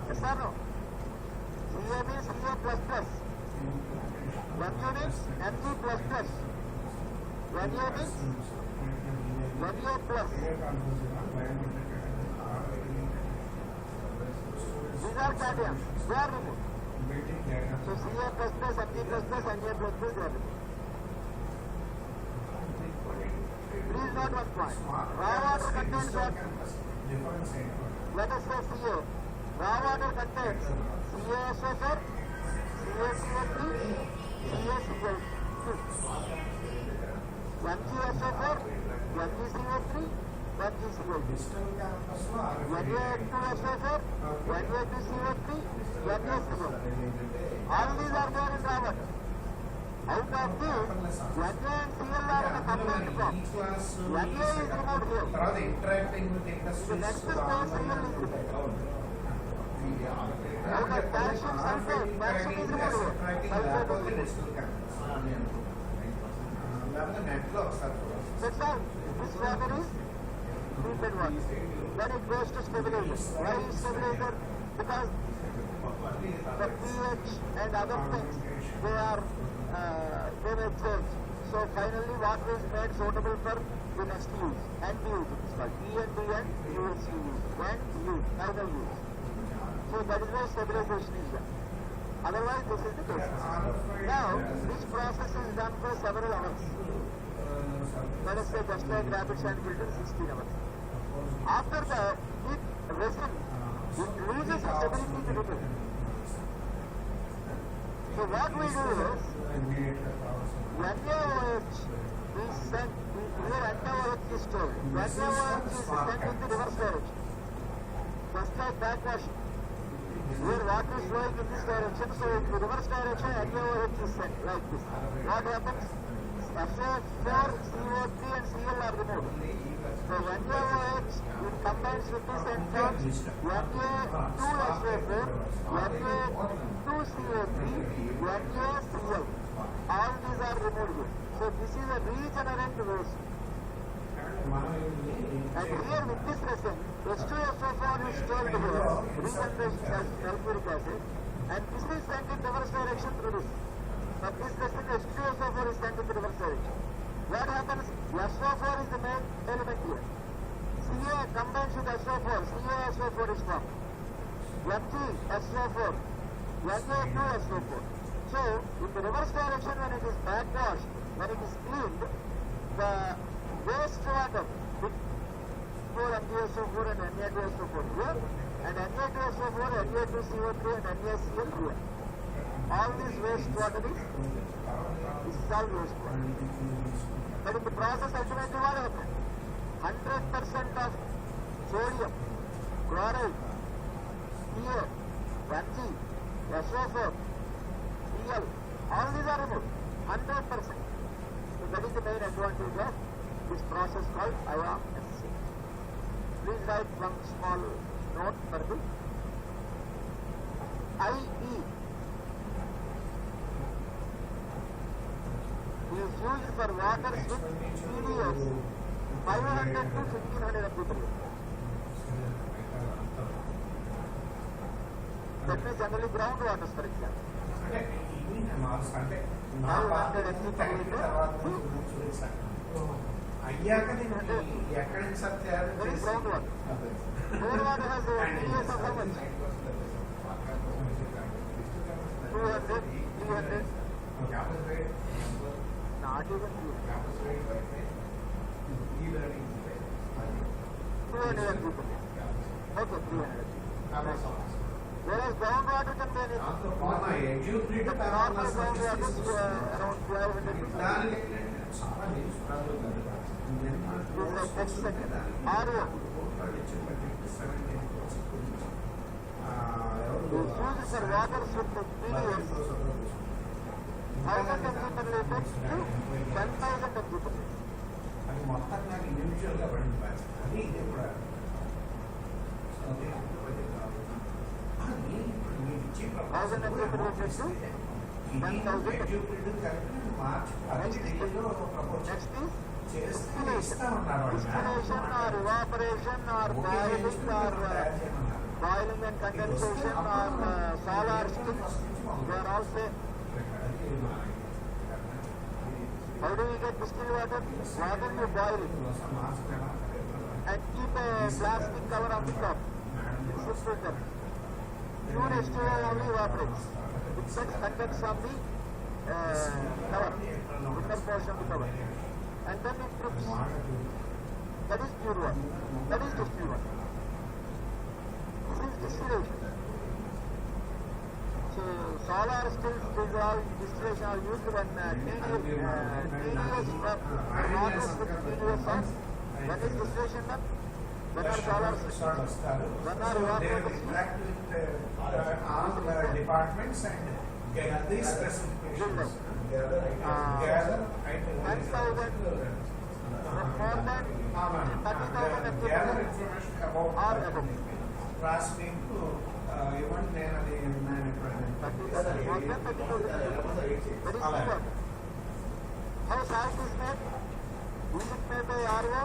Yes or no? Ca means Ca plus plus. Mu means Mg plus plus. Na means Na plus. These are cations. They are removed. So Ca plus plus, Mg plus plus, Na plus plus, they are removed. Please note one point. Raw water contains what? Let us say Ca. Raw water contains CaSO4, CaCO3, CaCO2. MgSO4, MgCO3, MgCO2. Na2SO4, Na2CO3, NaCO. All these are there in raw water. Out of this, Na and Cl are in a combined form. Na is removed here. The next stage Cl is removed. Out of calcium sulfate, calcium is removed here. Sulfate is removed. That's all. This water is treated water. Then it goes to stabilizer. Why is stabilizer? Because the pH and other things, they may change. So finally water is made suitable for the next use. ND use. It is called END and USC use. And use, final use. So that is why stabilization is done. Otherwise this is the process. Now this process is done for several hours. Let us say just like rapid sand filter 16 hours. After that, it resin, it loses its ability to remove. So what we do is, NaOH is sent, here NaOH is stored. NaOH is sent in the reverse direction. Just like backwashing. Here water is flowing in this direction, so in the reverse direction NaOH is sent like this. What happens? SO4, CO3 and Cl are removed. So NaOH it combines with this and forms Na2SO4, Na2CO3, NaCl. All these are removed here. So this is a regenerant waste. And here with this resin, H2SO4 is stored here, regeneration as sulfuric acid, and this is sent in reverse direction through this. But this resin H2SO4 is sent in the reverse direction. What happens? SO4 is the main element here. Ca combines with SO4, CaSO4 is formed. MgSO4, Na2SO4. So, in the reverse direction when it is backwashed, when it is cleaned, the waste water with MgSO4 and Na2SO4 here, and Na2SO4, Na2CO3 and NaCl here. All this waste water is all waste water. But in the process ultimately what happens? 100% of sodium, chloride, Ca, Mg, SO4, Cl, all these are removed. 100%. So that is the main advantage of this process called ion exchange. Please write one small note for this. Ii is used for waters with TDS 500 to 1500 ppm. That means generally groundwaters, for example. 500 mg per liter. That is groundwater. Groundwater has a TDS of how much? 200, 300. Campus rate, Not even 200. campus rate like this. E-learning is like 200 people. Okay, 300. Whereas groundwater can be anything. But normal groundwater is around 1200 people. This is like next second. RO. The use for water should take 3 years. 1000 people later to 10,000 people. అది మొత్తం నాకు individual గా పడింది batch అది ఇది కూడా Thousand and people later to 10,000. Next is distillation or evaporation or boiling and condensation or solar stills. They are all same. How do you get distilled water? Water you boil it and keep a plastic cover on the top. This is filter. Pure H2O only evaporates. It gets condense on the cover, inner portion of the cover. And then it drips. That is pure water. That is distilled water. This is distillation. So solar stills, these are distillation are used when TDS waters with TDS on. When is distillation done? When are solar stills? When are evaporators? all departments and get these specifications. Gather 10,000, more than 30,000 gather information about or above. plastic even then More than 30,000. That is water. How salt is made? Is it made by RO?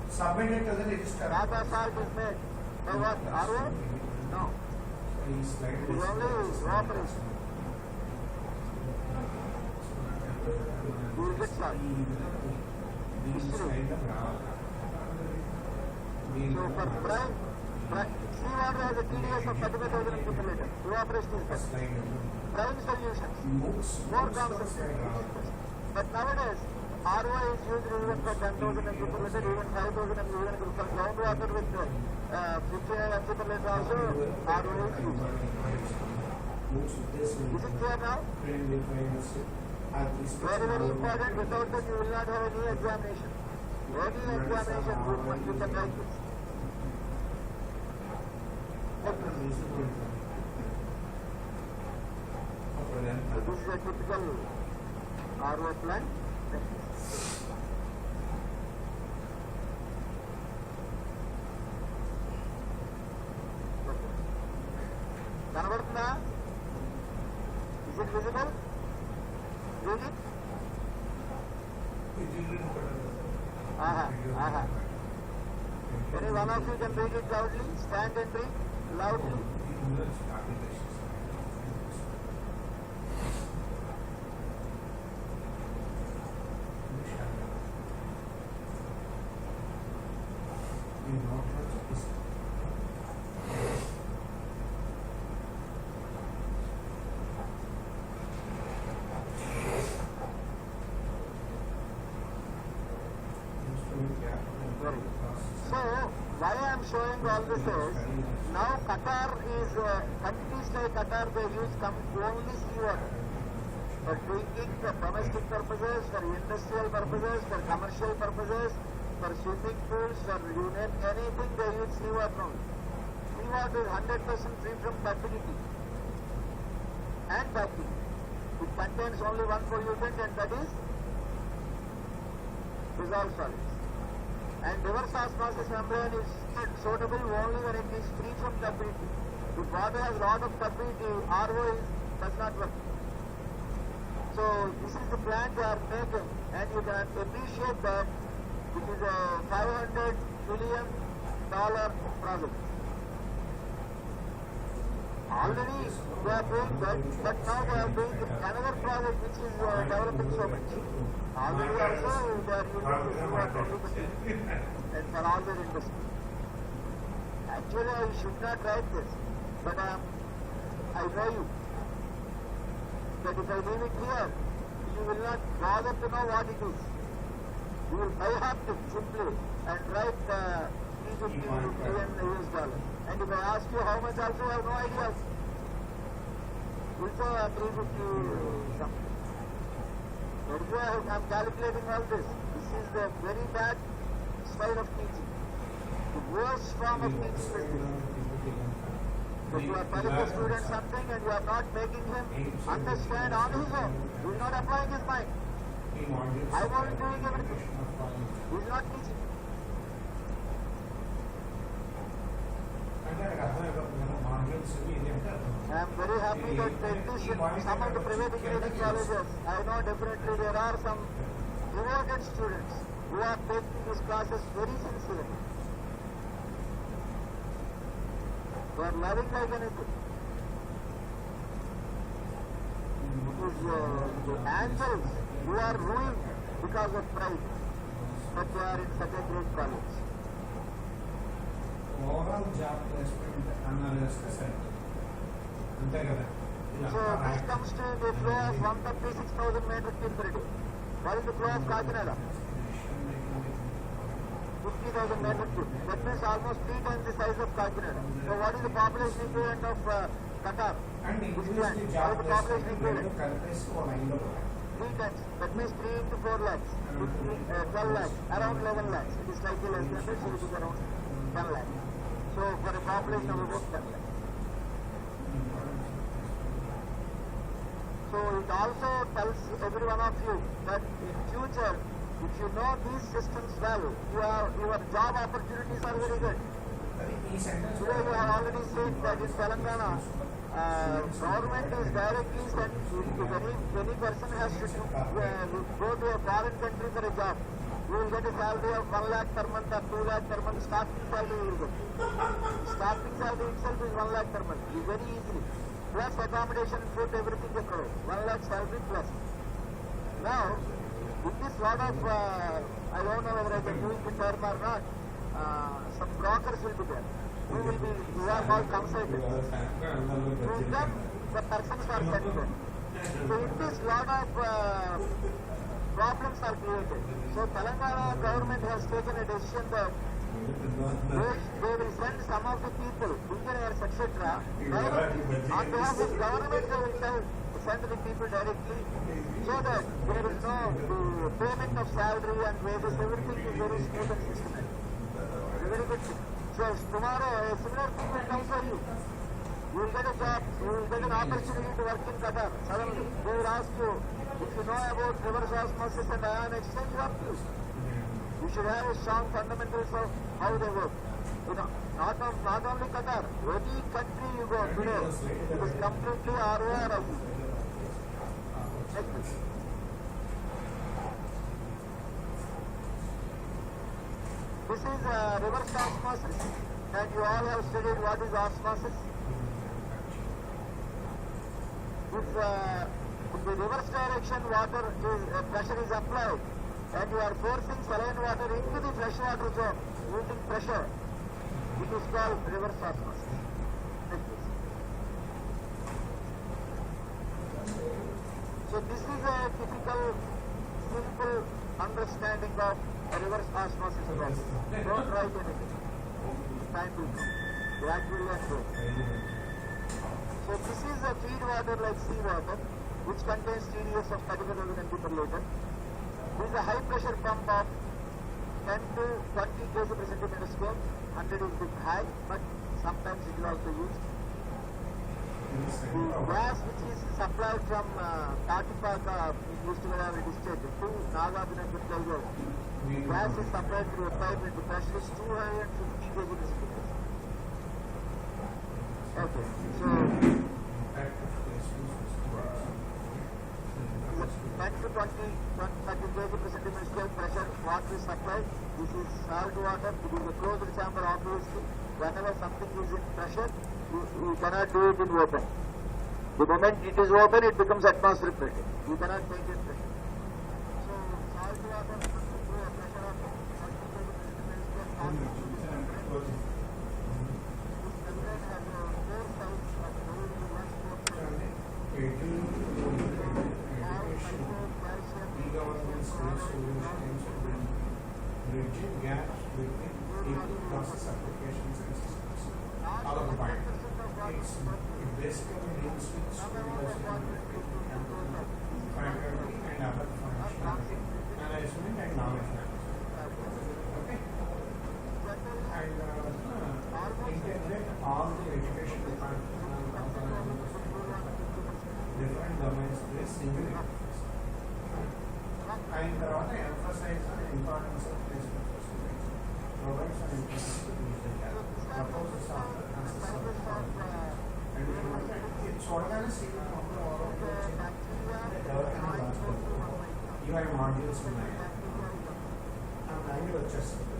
submitted to the register. Tata salt is made by what? RO? No. Please slide It is only evaporation. You will get salt. So for brine, seawater has a TDS of 35,000 people later. Evaporation is best. Brine solutions, more concentrated. But nowadays, RO is used even for 10,000 people later, even 5,000 and even for groundwater with 50 people later also, RO is used. Is it clear now? Very, very important. Without that, you will not have any examination. Any examination movement you can write this. So this is a typical RO plant. కనబడుతుందా? Is it visible? Read it? Aha, aha. Any one of you can read it loudly? Stand and read loudly. So, why I am showing all this is, now Qatar is, countries like Qatar, they use only seawater for drinking, for domestic purposes, for industrial purposes, for commercial purposes, for swimming pools, for you name anything, they use seawater only. Seawater is 100% free from turbidity and bacteria. It contains only one pollutant, and that is dissolved solids. And reverse osmosis membrane is suitable only when it is free from turbidity. If water has lot of turbidity, RO does not work. So this is the plant they are making, and you can appreciate that it is a $500 million project. Already they are doing that, but now they are doing another project which is developing so much. Already also they are using this water and for all their industry. Actually I should not write this, but I know you. that if I leave it here, you will not bother to know what it is. You will buy half it simply and write 350 million US dollars. And if I ask you how much also, I have no idea. Also 350 something. That's why I am calculating all this. This is the very bad style of teaching. The worst form of teaching is this. If you are telling the student something and you are not making him understand on his own, he is not applying his mind. I am only doing everything. He is not teaching. I am very happy that at least in some of the private engineering colleges, I know definitely there are some devoted students who are taking these classes very sincerely. They are loving like anything. The angels who are ruined because of pride, but they are in such a great college. Overall job placement analysis అంతే కదా. So this comes to the flow of 136,000 metric ton per day. What is the flow of Kakinada? 50,000 metric ton. That means almost 3 times the size of Kakinada. So what is the population equivalent of Qatar? And This increase land. the What job is the population placement equivalent? కలిపేసి ఒక 9 లో 3 times. That means 3 into 4 lakhs. 12 lakhs. Around 11 lakhs. It is slightly less than this, so it is around 10 lakhs. So for a population of about 10 lakhs. So it also tells every one of you that in future, if you know these systems well, your job opportunities are very good. ఈ sentence Today you have already said that in Telangana, government is directly sent, if any person has to go to a foreign country for a job, you will get a salary of 1 lakh per month or 2 lakh per month, starting salary you will get. Starting salary itself is 1 lakh per month, very easily. Plus accommodation, food, everything they provide. 1 lakh salary plus. Now, in this lot of, I don't know whether I can use the term or not, some brokers will be there. Who are called consultants. Through them, the persons are sent there. So in this lot of problems are created. So Telangana government has taken a decision that they will send some of the people, engineers, etc. On behalf of government, they will send the people directly so that there is no the payment of salary and wages, everything is very smooth and systematic. It's a very good thing. So tomorrow a similar thing will come for you. You will get a job, you will get an opportunity to work in Qatar. Suddenly, they will ask you, if you know about reverse osmosis and ion exchange, you have to use. You should have a strong fundamentals of how they work. You know, not only Qatar, any country you go today, it is completely RO or IE. Like this. This is reverse osmosis, and you all have studied what is osmosis. If the reverse direction water pressure is applied, and you are forcing saline water into the freshwater zone using pressure, it is called reverse osmosis. Like this. So this is a typical, simple understanding of a reverse osmosis process. Don't write anything. Time will come. Gradually and slowly. So this is a feed water like seawater, which contains TDS of 35,000 MB per liter. This is a high pressure pump of 10 to 20 kg per centimeter square. 100 is a bit high, but sometimes it is also used. The gas which is supplied from Katipaka, East Godavari district to Nagarjuna fertilizer, gas is supplied through a pipe and the pressure is 250 kg per centimeter. Okay, so 10 to 30 kg per centimeter square pressure water is supplied. This is salt water. It is a closed chamber obviously. Whenever something is in pressure, you cannot do it in open. The moment it is open, it becomes atmospheric pressure. You cannot make it pressure. So salt water through a pressure of 30 kg per centimeter square. This membrane has a 4 sides of very less 4 sides. between API process applications and systems. All of the point. It basically deals with supervision, faculty and other functionality, management and knowledge management. Okay? And integrate all the education departments different domains to a single interface. And తర్వాత emphasize on the importance of placement for students. Provides an importance to the user care. Propose the software consists of the software. And it చూడగానే senior మొత్తం ఎవరికైనా రాసుకోవచ్చు. UI modules ఉన్నాయి. ఆ mind వచ్చేస్తుంది.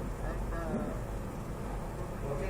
Okay.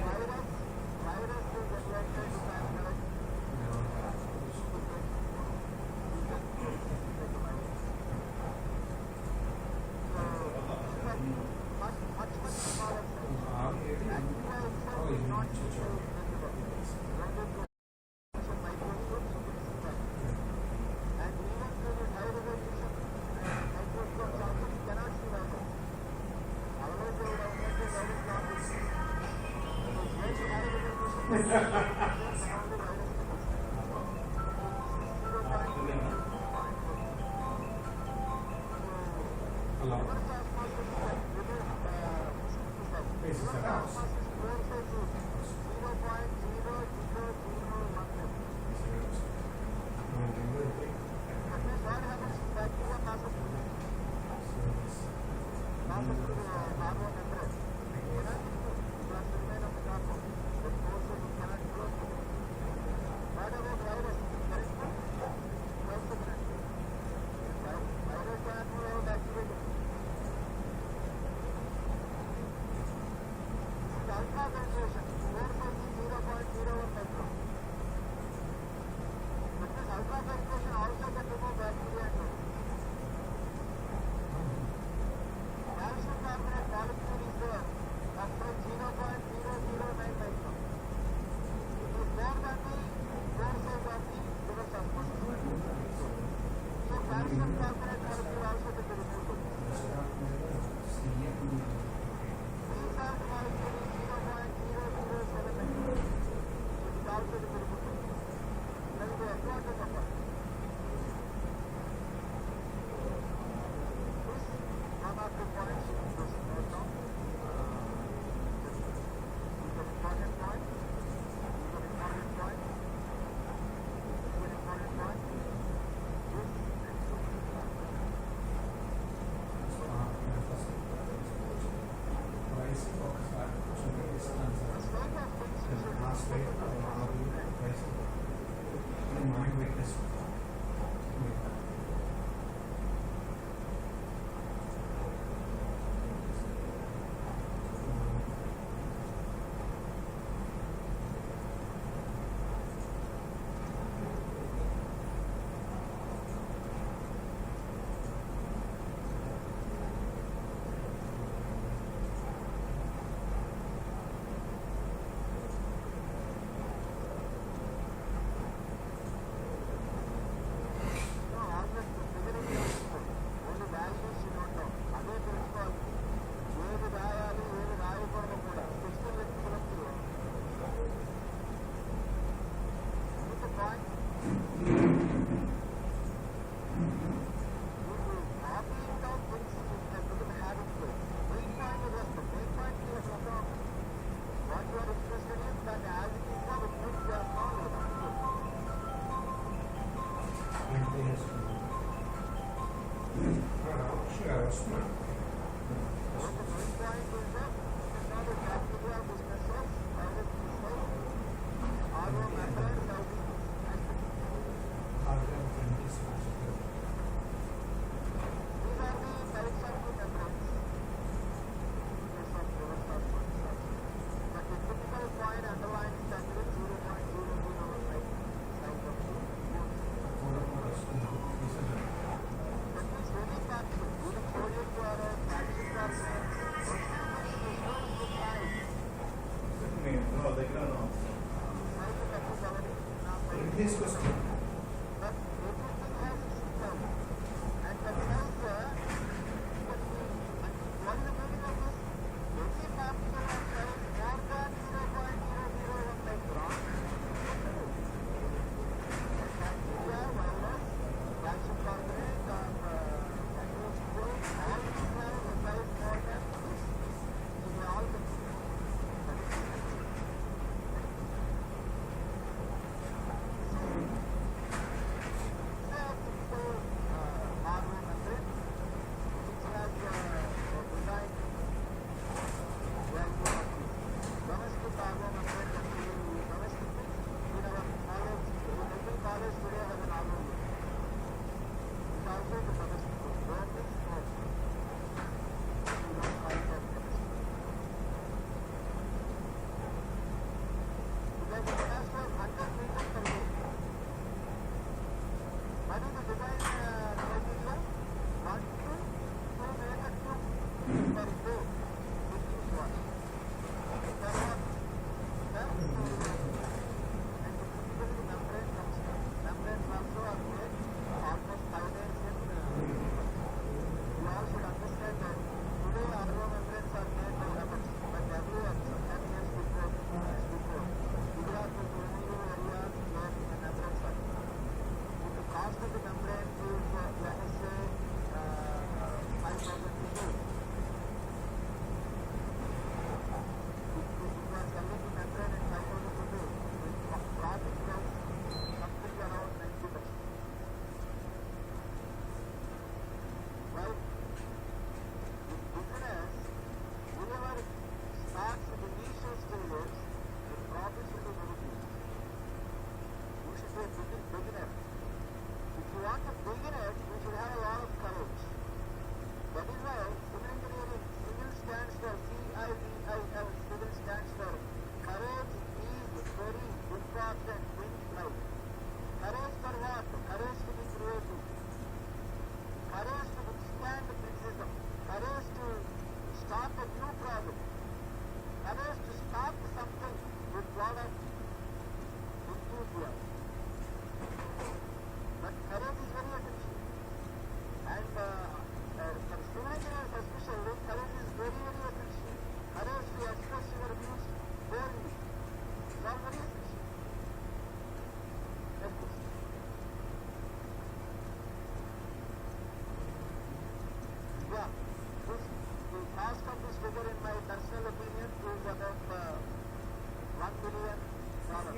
This question.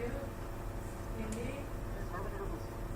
How many rupees?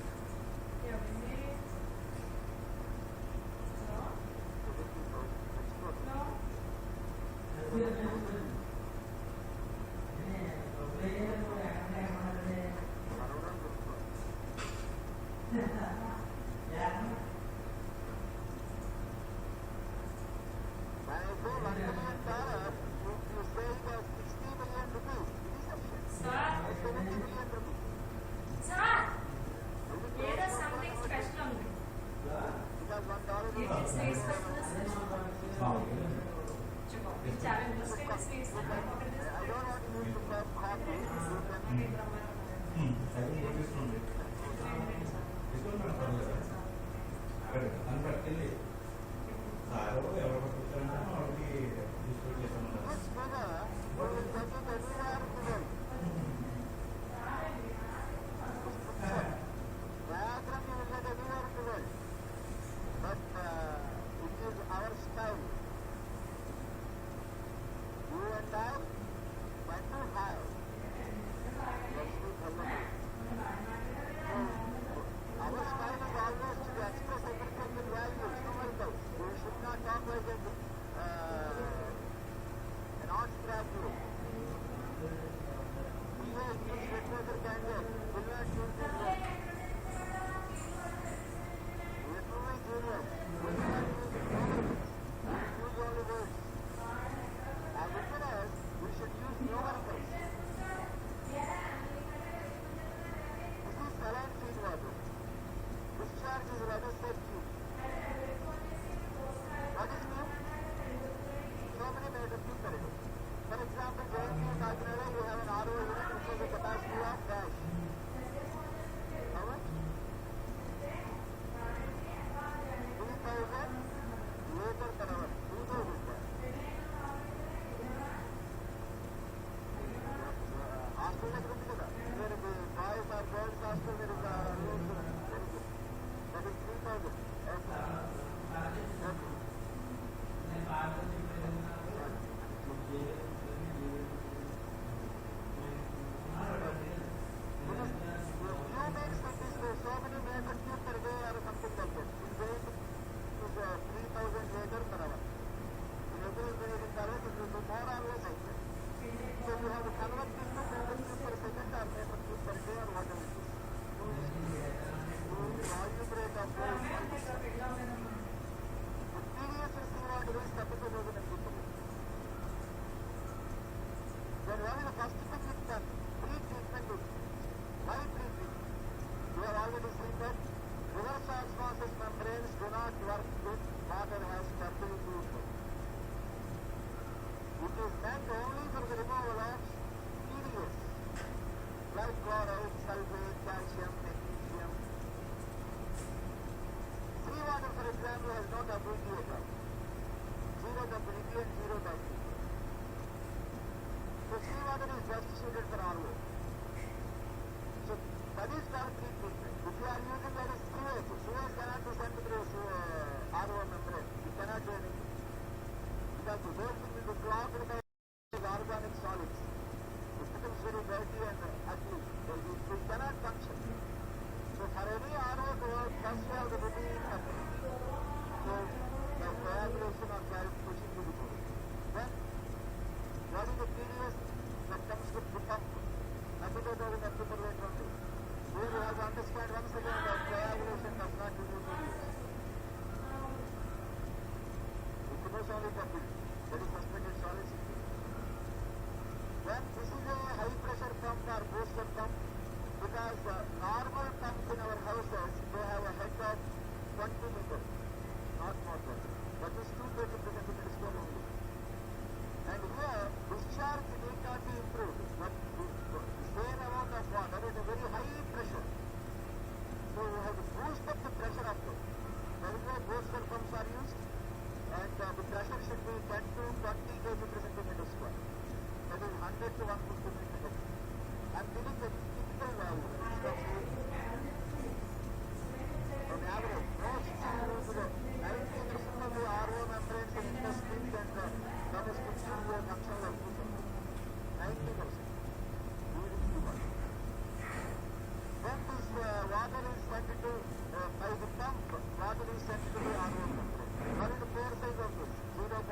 the pump, water is sent to the RO membrane. What is the pore size of this? 0.0015.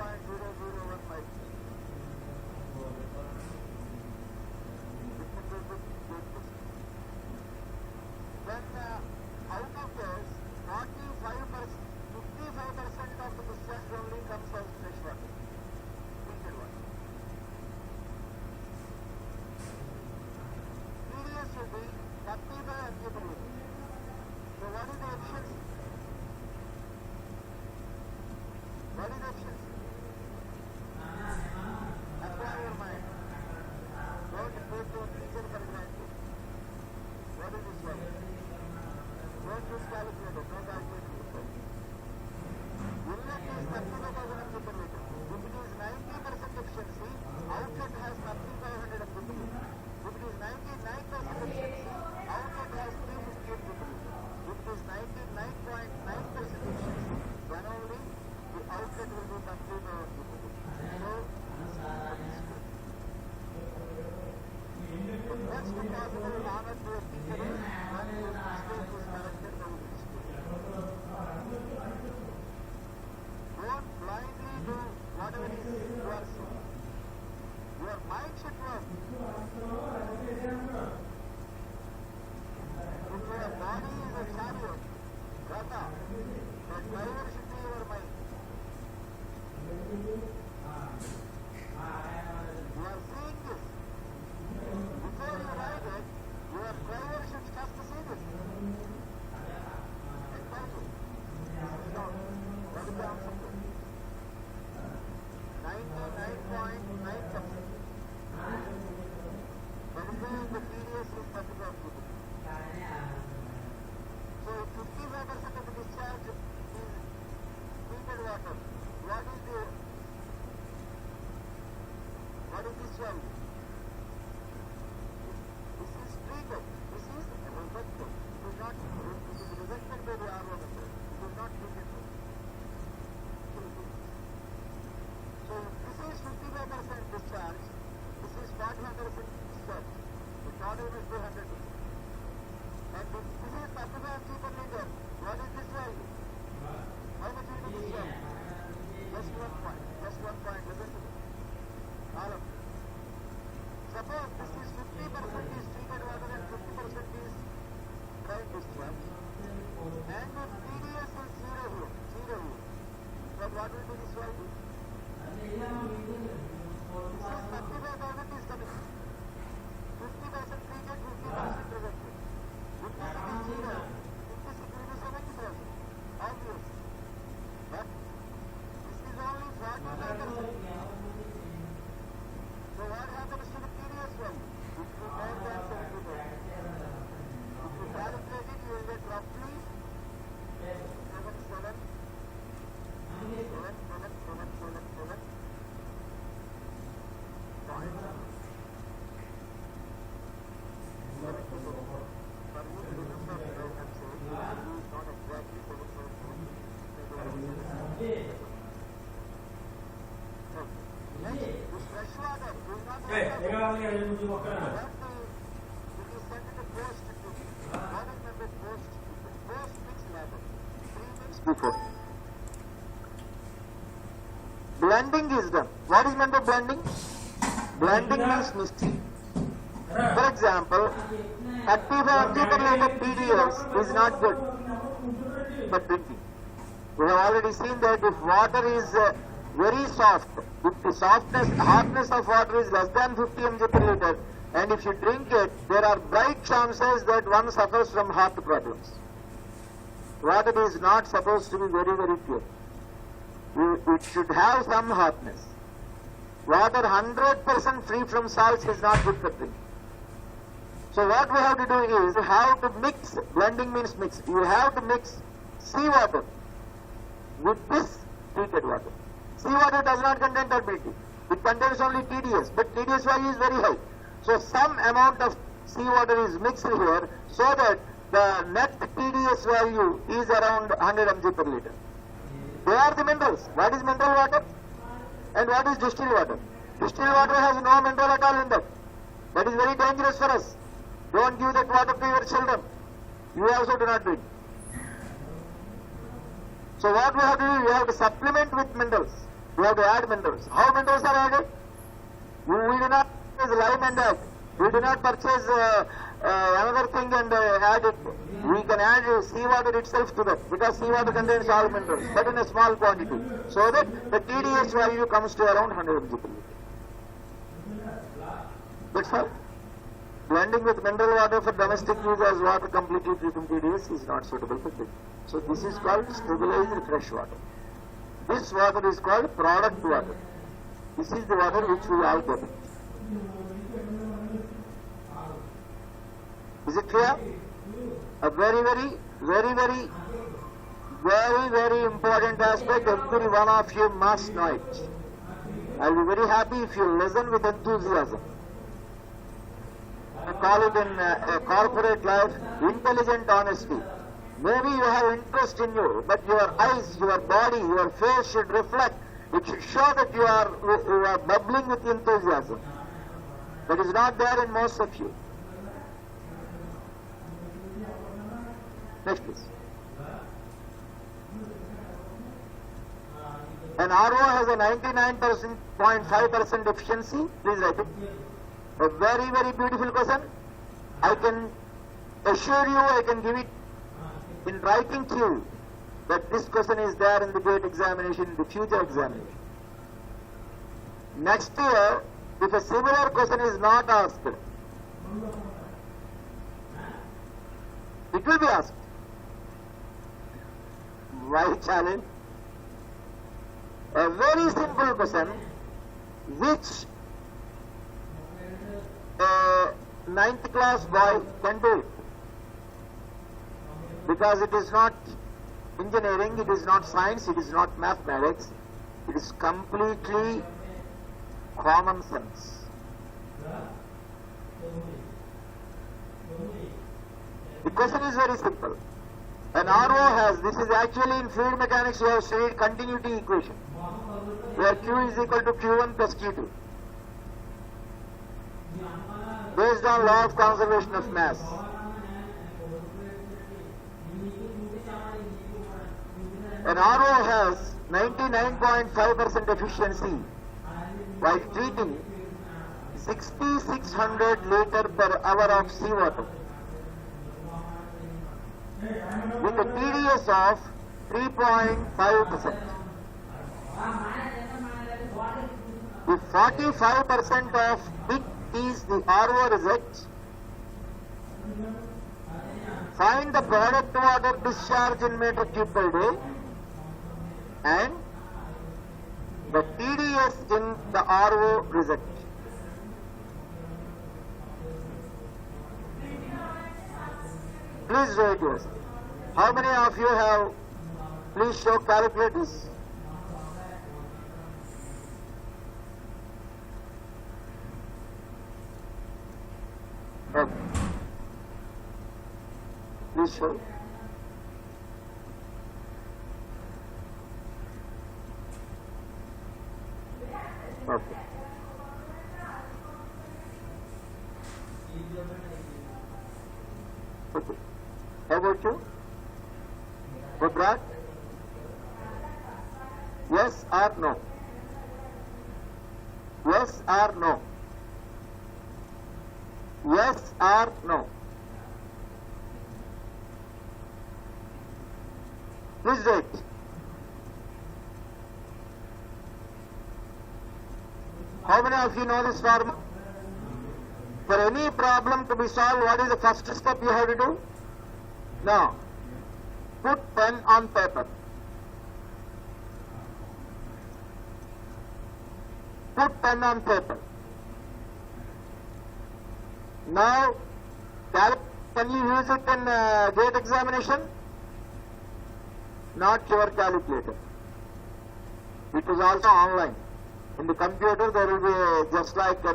Then out of this, 55% of the discharge only comes as fresh water, treated water. TDS should be 35 mg per liter. So what is the efficiency? What is the efficiency? Apply your mind. Don't take your teacher for granted. What is this one? Don't use calculator, no calculator. Inlet is 35,000 mg per liter. If it is 90% efficiency, outlet has 3,500 mg per liter. If it is 99% efficiency, outlet has 350 mg per liter. If it is 99.9% efficiency, then only the outlet will be 3,000 mg per liter. So, the best possible manner to a teacher is when your mistake is corrected by the mistake. Don't blindly do whatever it is you are saying. Your mind should work. If your body is a chariot, Rata, the driver should be your mind. You are seeing this. Before you ride it, your driver should start to see this. Exactly. What is the answer to it? 99.9%. That is why the TDS is 35 mg. So if 55% of the discharge is treated water, what is this value? This is treated. This is rejected. It is not. It is rejected by the RO method. It is not treated. So this is 55% discharge. This is 45% discharge. The total must be 100%. And if this is 35 mg per liter, what is this value? How much will be discharge? Just 1 point. Just 1 point. Listen to this. All of this. Suppose this is 50% is treated water and 50% is dry discharge. And if TDS is 0 here, then what will be this value? This is 35,000 is coming. 50% treated, 50% rejected. If this is 0, this will be 70,000. Obvious. But this is only 45%. So what happens to the TDS value? It will be more than 70,000. If you calculate it, you will get roughly 7,777 before. Blending is done. What is meant by blending? Blending means mixing. For example, 35 mg per liter TDS is not good for drinking. We have already seen that if water is very soft, if the hardness of water is less than 50 mg per liter, and if you drink it, there are bright chances that one suffers from heart problems. Water is not supposed to be very, very pure. It should have some hardness. Water 100% free from salts is not good for drinking. So what we have to do is, you have to mix, blending means mix, you have to mix seawater with this treated water. Seawater does not contain turbidity. It contains only TDS, but TDS value is very high. So some amount of seawater is mixed here so that the net TDS value is around 100 mg per liter. They are the minerals. What is mineral water? And what is distilled water? Distilled water has no mineral at all in that. That is very dangerous for us. Don't give that water to your children. You also do not drink. So what we have to do, we have to supplement with minerals. We have to add minerals. How minerals are added? We do not purchase lime and add. We do not purchase another thing and add it. We can add seawater itself to that, because seawater contains all minerals, but in a small quantity, so that the TDS value comes to around 100 mg per liter. That's all. Blending with mineral water for domestic use as water completely free from TDS is not suitable for drinking. So this is called stabilized fresh water. This water is called product water. This is the water which we all get. Is it clear? A very important aspect. Every one of you must know it. I'll be very happy if you listen with enthusiasm. I call it in corporate life intelligent honesty. Maybe you have interest in you, but your eyes, your body, your face should reflect. It should show that you are bubbling with enthusiasm. That is not there in most of you. Next please. An RO has a 99.5% efficiency. Please write it. A very beautiful question. I can assure you, I can give it in writing to you, that this question is there in the GATE examination, in the future examination. Next year, if a similar question is not asked, it will be asked. Why challenge? A very simple question which a 9th class boy can do it. Because it is not engineering, it is not science, it is not mathematics, it is completely common sense. The question is very simple. An RO has, this is actually in fluid mechanics, you have studied continuity equation, where Q is equal to Q1 plus Q2, based on law of conservation of mass. An RO has 99.5% efficiency while treating 6,600 liter per hour of seawater with a TDS of 3.5%. If 45% of it is the RO result, find the product water discharge in meter cube per day and the TDS in the RO result. Please write yours. How many of you have, please show calculators. Okay. Please show. Okay. Okay. How about you? What that? Yes or no? Yes or no? Yes or no? Please wait. How many of you know this formula? For any problem to be solved, what is the first step you have to do? Now, put pen on paper. Put pen on paper. Now, can you use it in GATE examination? Not your calculator. It is also online. In the computer, there will be just like the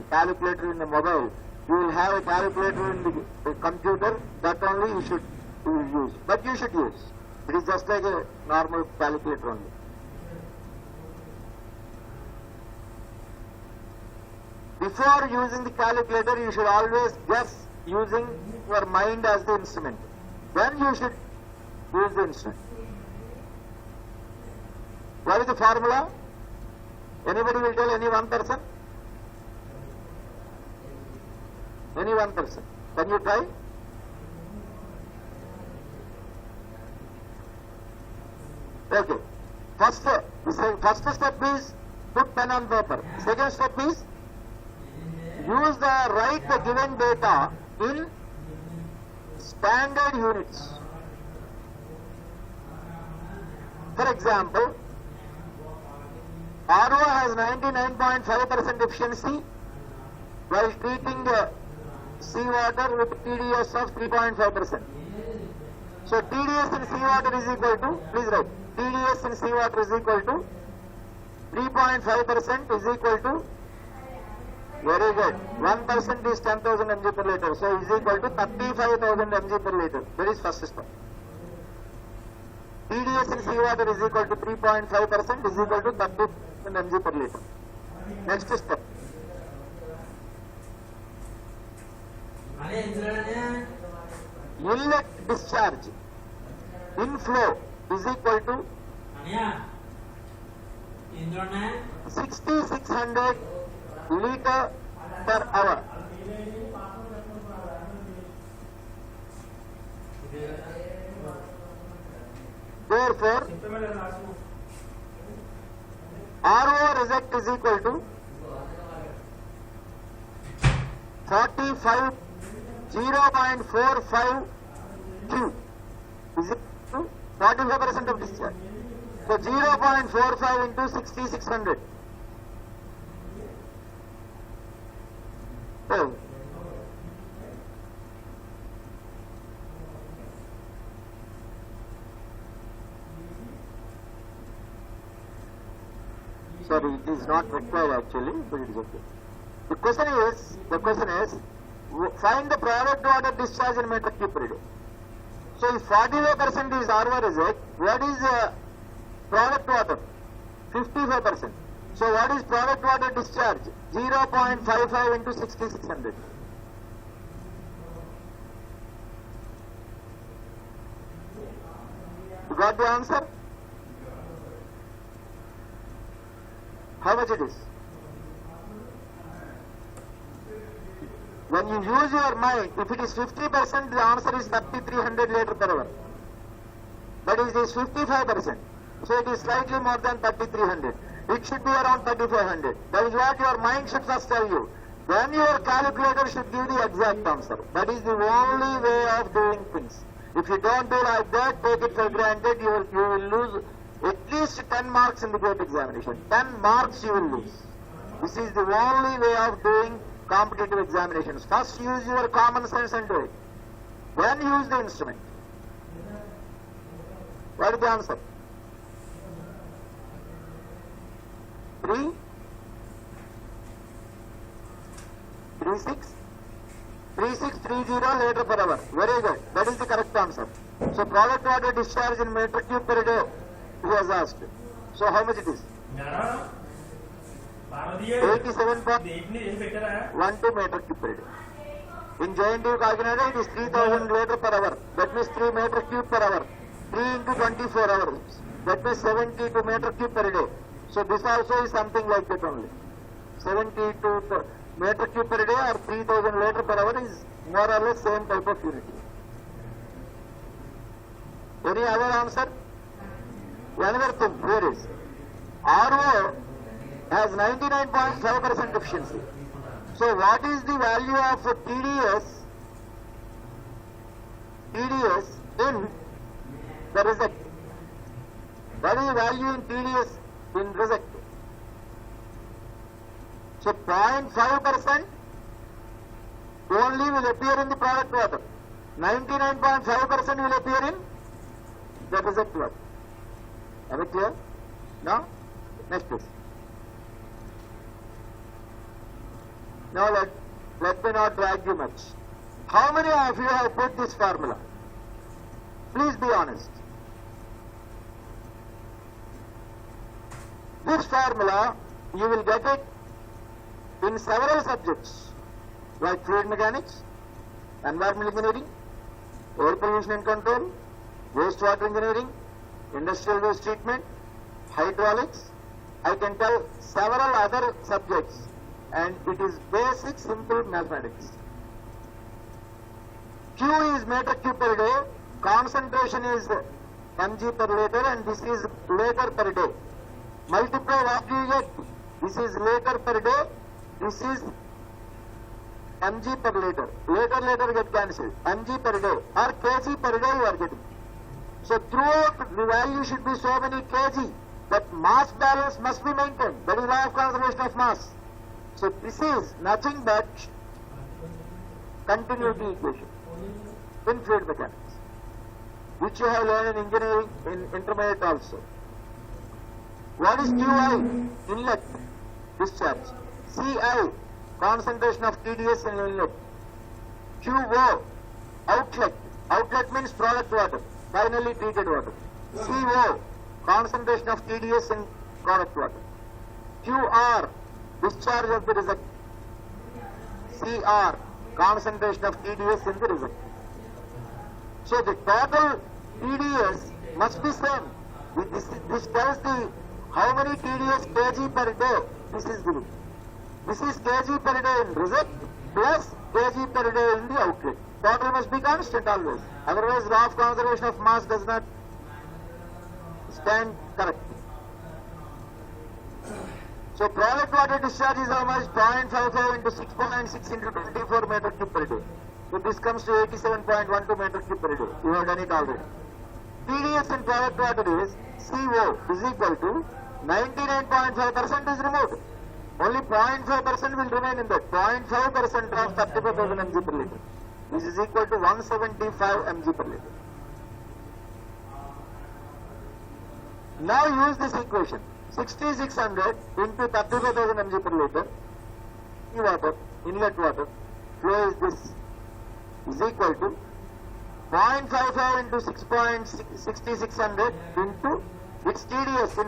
calculator in the mobile. You will have a calculator in the computer. That only you should use. But you should use. It is just like a normal calculator only. Before using the calculator, you should always guess using your mind as the instrument. Then you should use the instrument. What is the formula? Anybody will tell, any one person? Any one person. Can you try? Okay. First step is put pen on paper. Second step is use write the given data in standard units. For example, RO has 99.5% efficiency while treating seawater with TDS of 3.5%. So TDS in seawater is equal to, please write, TDS in seawater is equal to 3.5% is equal to, very good, 1% is 10,000 mg per liter, so is equal to 35,000 mg per liter. That is first step. TDS in seawater is equal to 3.5% is equal to 30,000 mg per liter. Next step. Inlet discharge inflow is equal to 6600 liter per hour. Therefore, RO reject is equal to 0.45 Q is equal to 45% of discharge. So 0.45 into 6600. Oh. Sorry, it is not required actually, but it is okay. The question is, find the product water discharge in metric cube per day. So if 45% is RO reject, what is product water? 55%. So what is product water discharge? 0.55 into 6600. You got the answer? How much it is? When you use your mind, if it is 50%, the answer is 3300 liter per hour. But it is 55%. So it is slightly more than 3300. It should be around 3500. That is what your mind should first tell you. Then your calculator should give the exact answer. That is the only way of doing things. If you don't do like that, take it for granted, you will lose at least 10 marks in the gate examination. 10 marks you will lose. This is the only way of doing competitive examinations. First use your common sense and do it. Then use the instrument. What is the answer? 3, 3630 liter per hour. Very good. That is the correct answer. So product water discharge in meter cube per day, he has asked. So how much it is? 87.12 meter cube per day. In Jntuk Kakinada, it is 3000 liter per hour. That means 3 meter cube per hour. 3 into 24 hours. That means 72 meter cube per day. So this also is something like that only. 72 meter cube per day or 3000 liter per hour is more or less same type of unit. Any other answer? Another thing here is RO has 99.5% efficiency. So what is the value of TDS in the reject? What is the value in TDS in reject? So 0.5% only will appear in the product water. 99.5% will appear in the reject water. Are we clear? Now, next please. Now let me not drag you much. How many of you have put this formula? Please be honest. This formula, you will get it in several subjects like fluid mechanics, environmental engineering, air pollution and control, wastewater engineering, industrial waste treatment, hydraulics, I can tell several other subjects, and it is basic simple mathematics. Q is meter cube per day, concentration is mg per liter, and this is liter per day. Multiply what you get. This is liter per day, this is mg per liter. Liter get cancelled. Mg per day or kg per day you are getting. So throughout the value should be so many kg, but mass balance must be maintained. That is law of conservation of mass. So this is nothing but continuity equation in fluid mechanics, which you have learned in engineering in intermediate also. What is QI? Inlet discharge. CI, concentration of TDS in inlet. QO, outlet. Outlet means product water, finally treated water. CO, concentration of TDS in product water. QR, discharge of the reservoir. CR, concentration of TDS in the reservoir. So the total TDS must be same. This tells the how many TDS kg per day this is given. This is kg per day in reservoir plus kg per day in the outlet. Total must be constant always. Otherwise law of conservation of mass does not stand correct. So product water discharge is how much? 0.55 into 6.6 into 24 meter cube per day. So this comes to 87.12 meter cube per day. You have done it already. TDS in product water is CO is equal to 99.5% is removed. Only 0.5% will remain in that. 0.5% of 35,000 mg per liter. This is equal to 175 mg per liter. Now use this equation. 6600 into 35,000 mg per liter. Water, inlet water, flow is this, is equal to 0.55 into 6600 into its TDS in,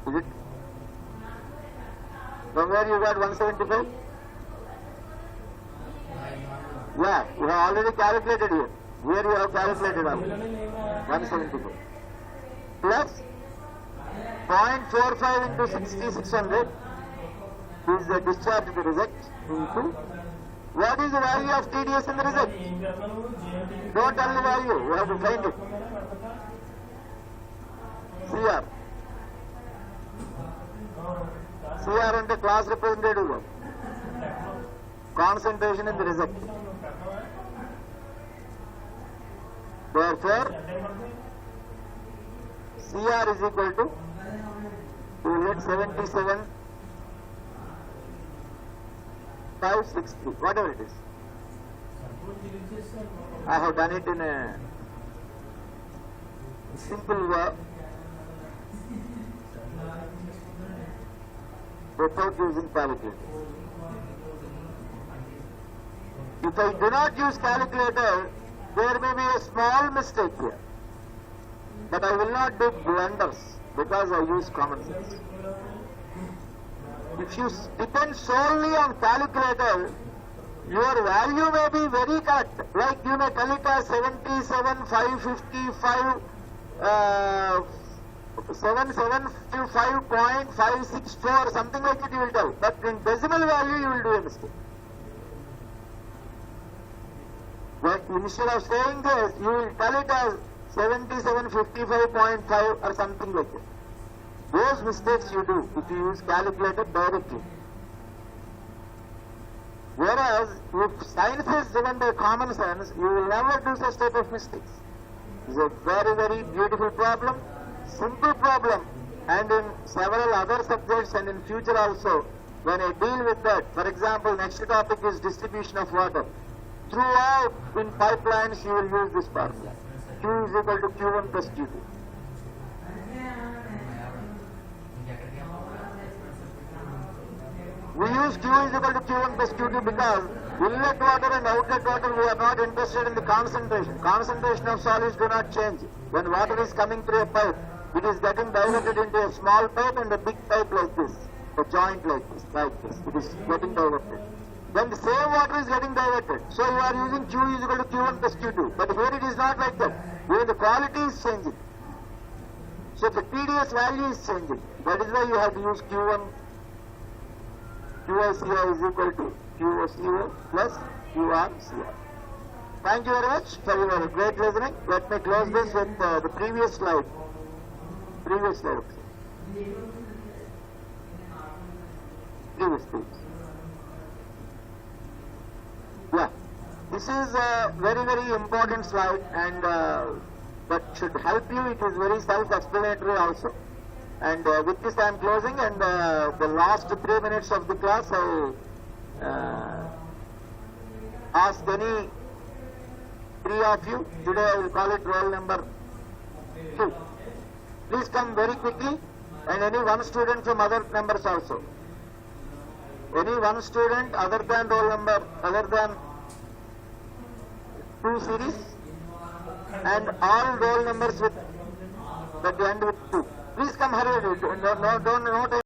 is it? From where you got 175? Yeah, you have already calculated here. Here you have calculated already. 175. Plus 0.45 into 6600 is the discharge to the reservoir into what is the value of TDS in the reservoir? Don't tell the value, you have to find it. CR. CR and the class representative. Concentration in the reservoir. Therefore, CR is equal to 277 563, whatever it is. I have done it in a simple way without using calculator. If I do not use calculator, there may be a small mistake here. But I will not do blunders because I use common sense. If you depend solely on calculator, your value may be very correct. Like you may tell it as 77, 555, 775.564, something like it you will tell. But in decimal value you will do a mistake. But instead of saying this, you will tell it as 7755.5 or something like that. Those mistakes you do if you use calculator directly. Whereas if science is given by common sense, you will never do such type of mistakes. It's a very, very beautiful problem, simple problem, and in several other subjects and in future also, when I deal with that, for example, next topic is distribution of water. Throughout in pipelines you will use this formula. Q is equal to Q1 plus Q2. We use Q is equal to Q1 plus Q2 because inlet water and outlet water, we are not interested in the concentration. Concentration of solids do not change. When water is coming through a pipe, it is getting diverted into a small pipe and a big pipe like this, a joint like this, It is getting diverted. Then the same water is getting diverted. So you are using Q is equal to Q1 plus Q2. But here it is not like that. Here the quality is changing. So the TDS value is changing. That is why you have to use Q1, QICI is equal to QOCO plus QRCI. Thank you very much for your great listening. Let me close this with the previous slide. Previous slide. Previous page. Yeah. This is a very, very important slide, and that should help you. It is very self-explanatory also. And with this I am closing, and the last 3 minutes of the class I will ask any 3 of you. Today I will call it roll number 2. Please come very quickly, and any one student from other numbers also. Any one student other than roll number, other than 2 series, and all roll numbers with that end with 2. Please come hurry. Don't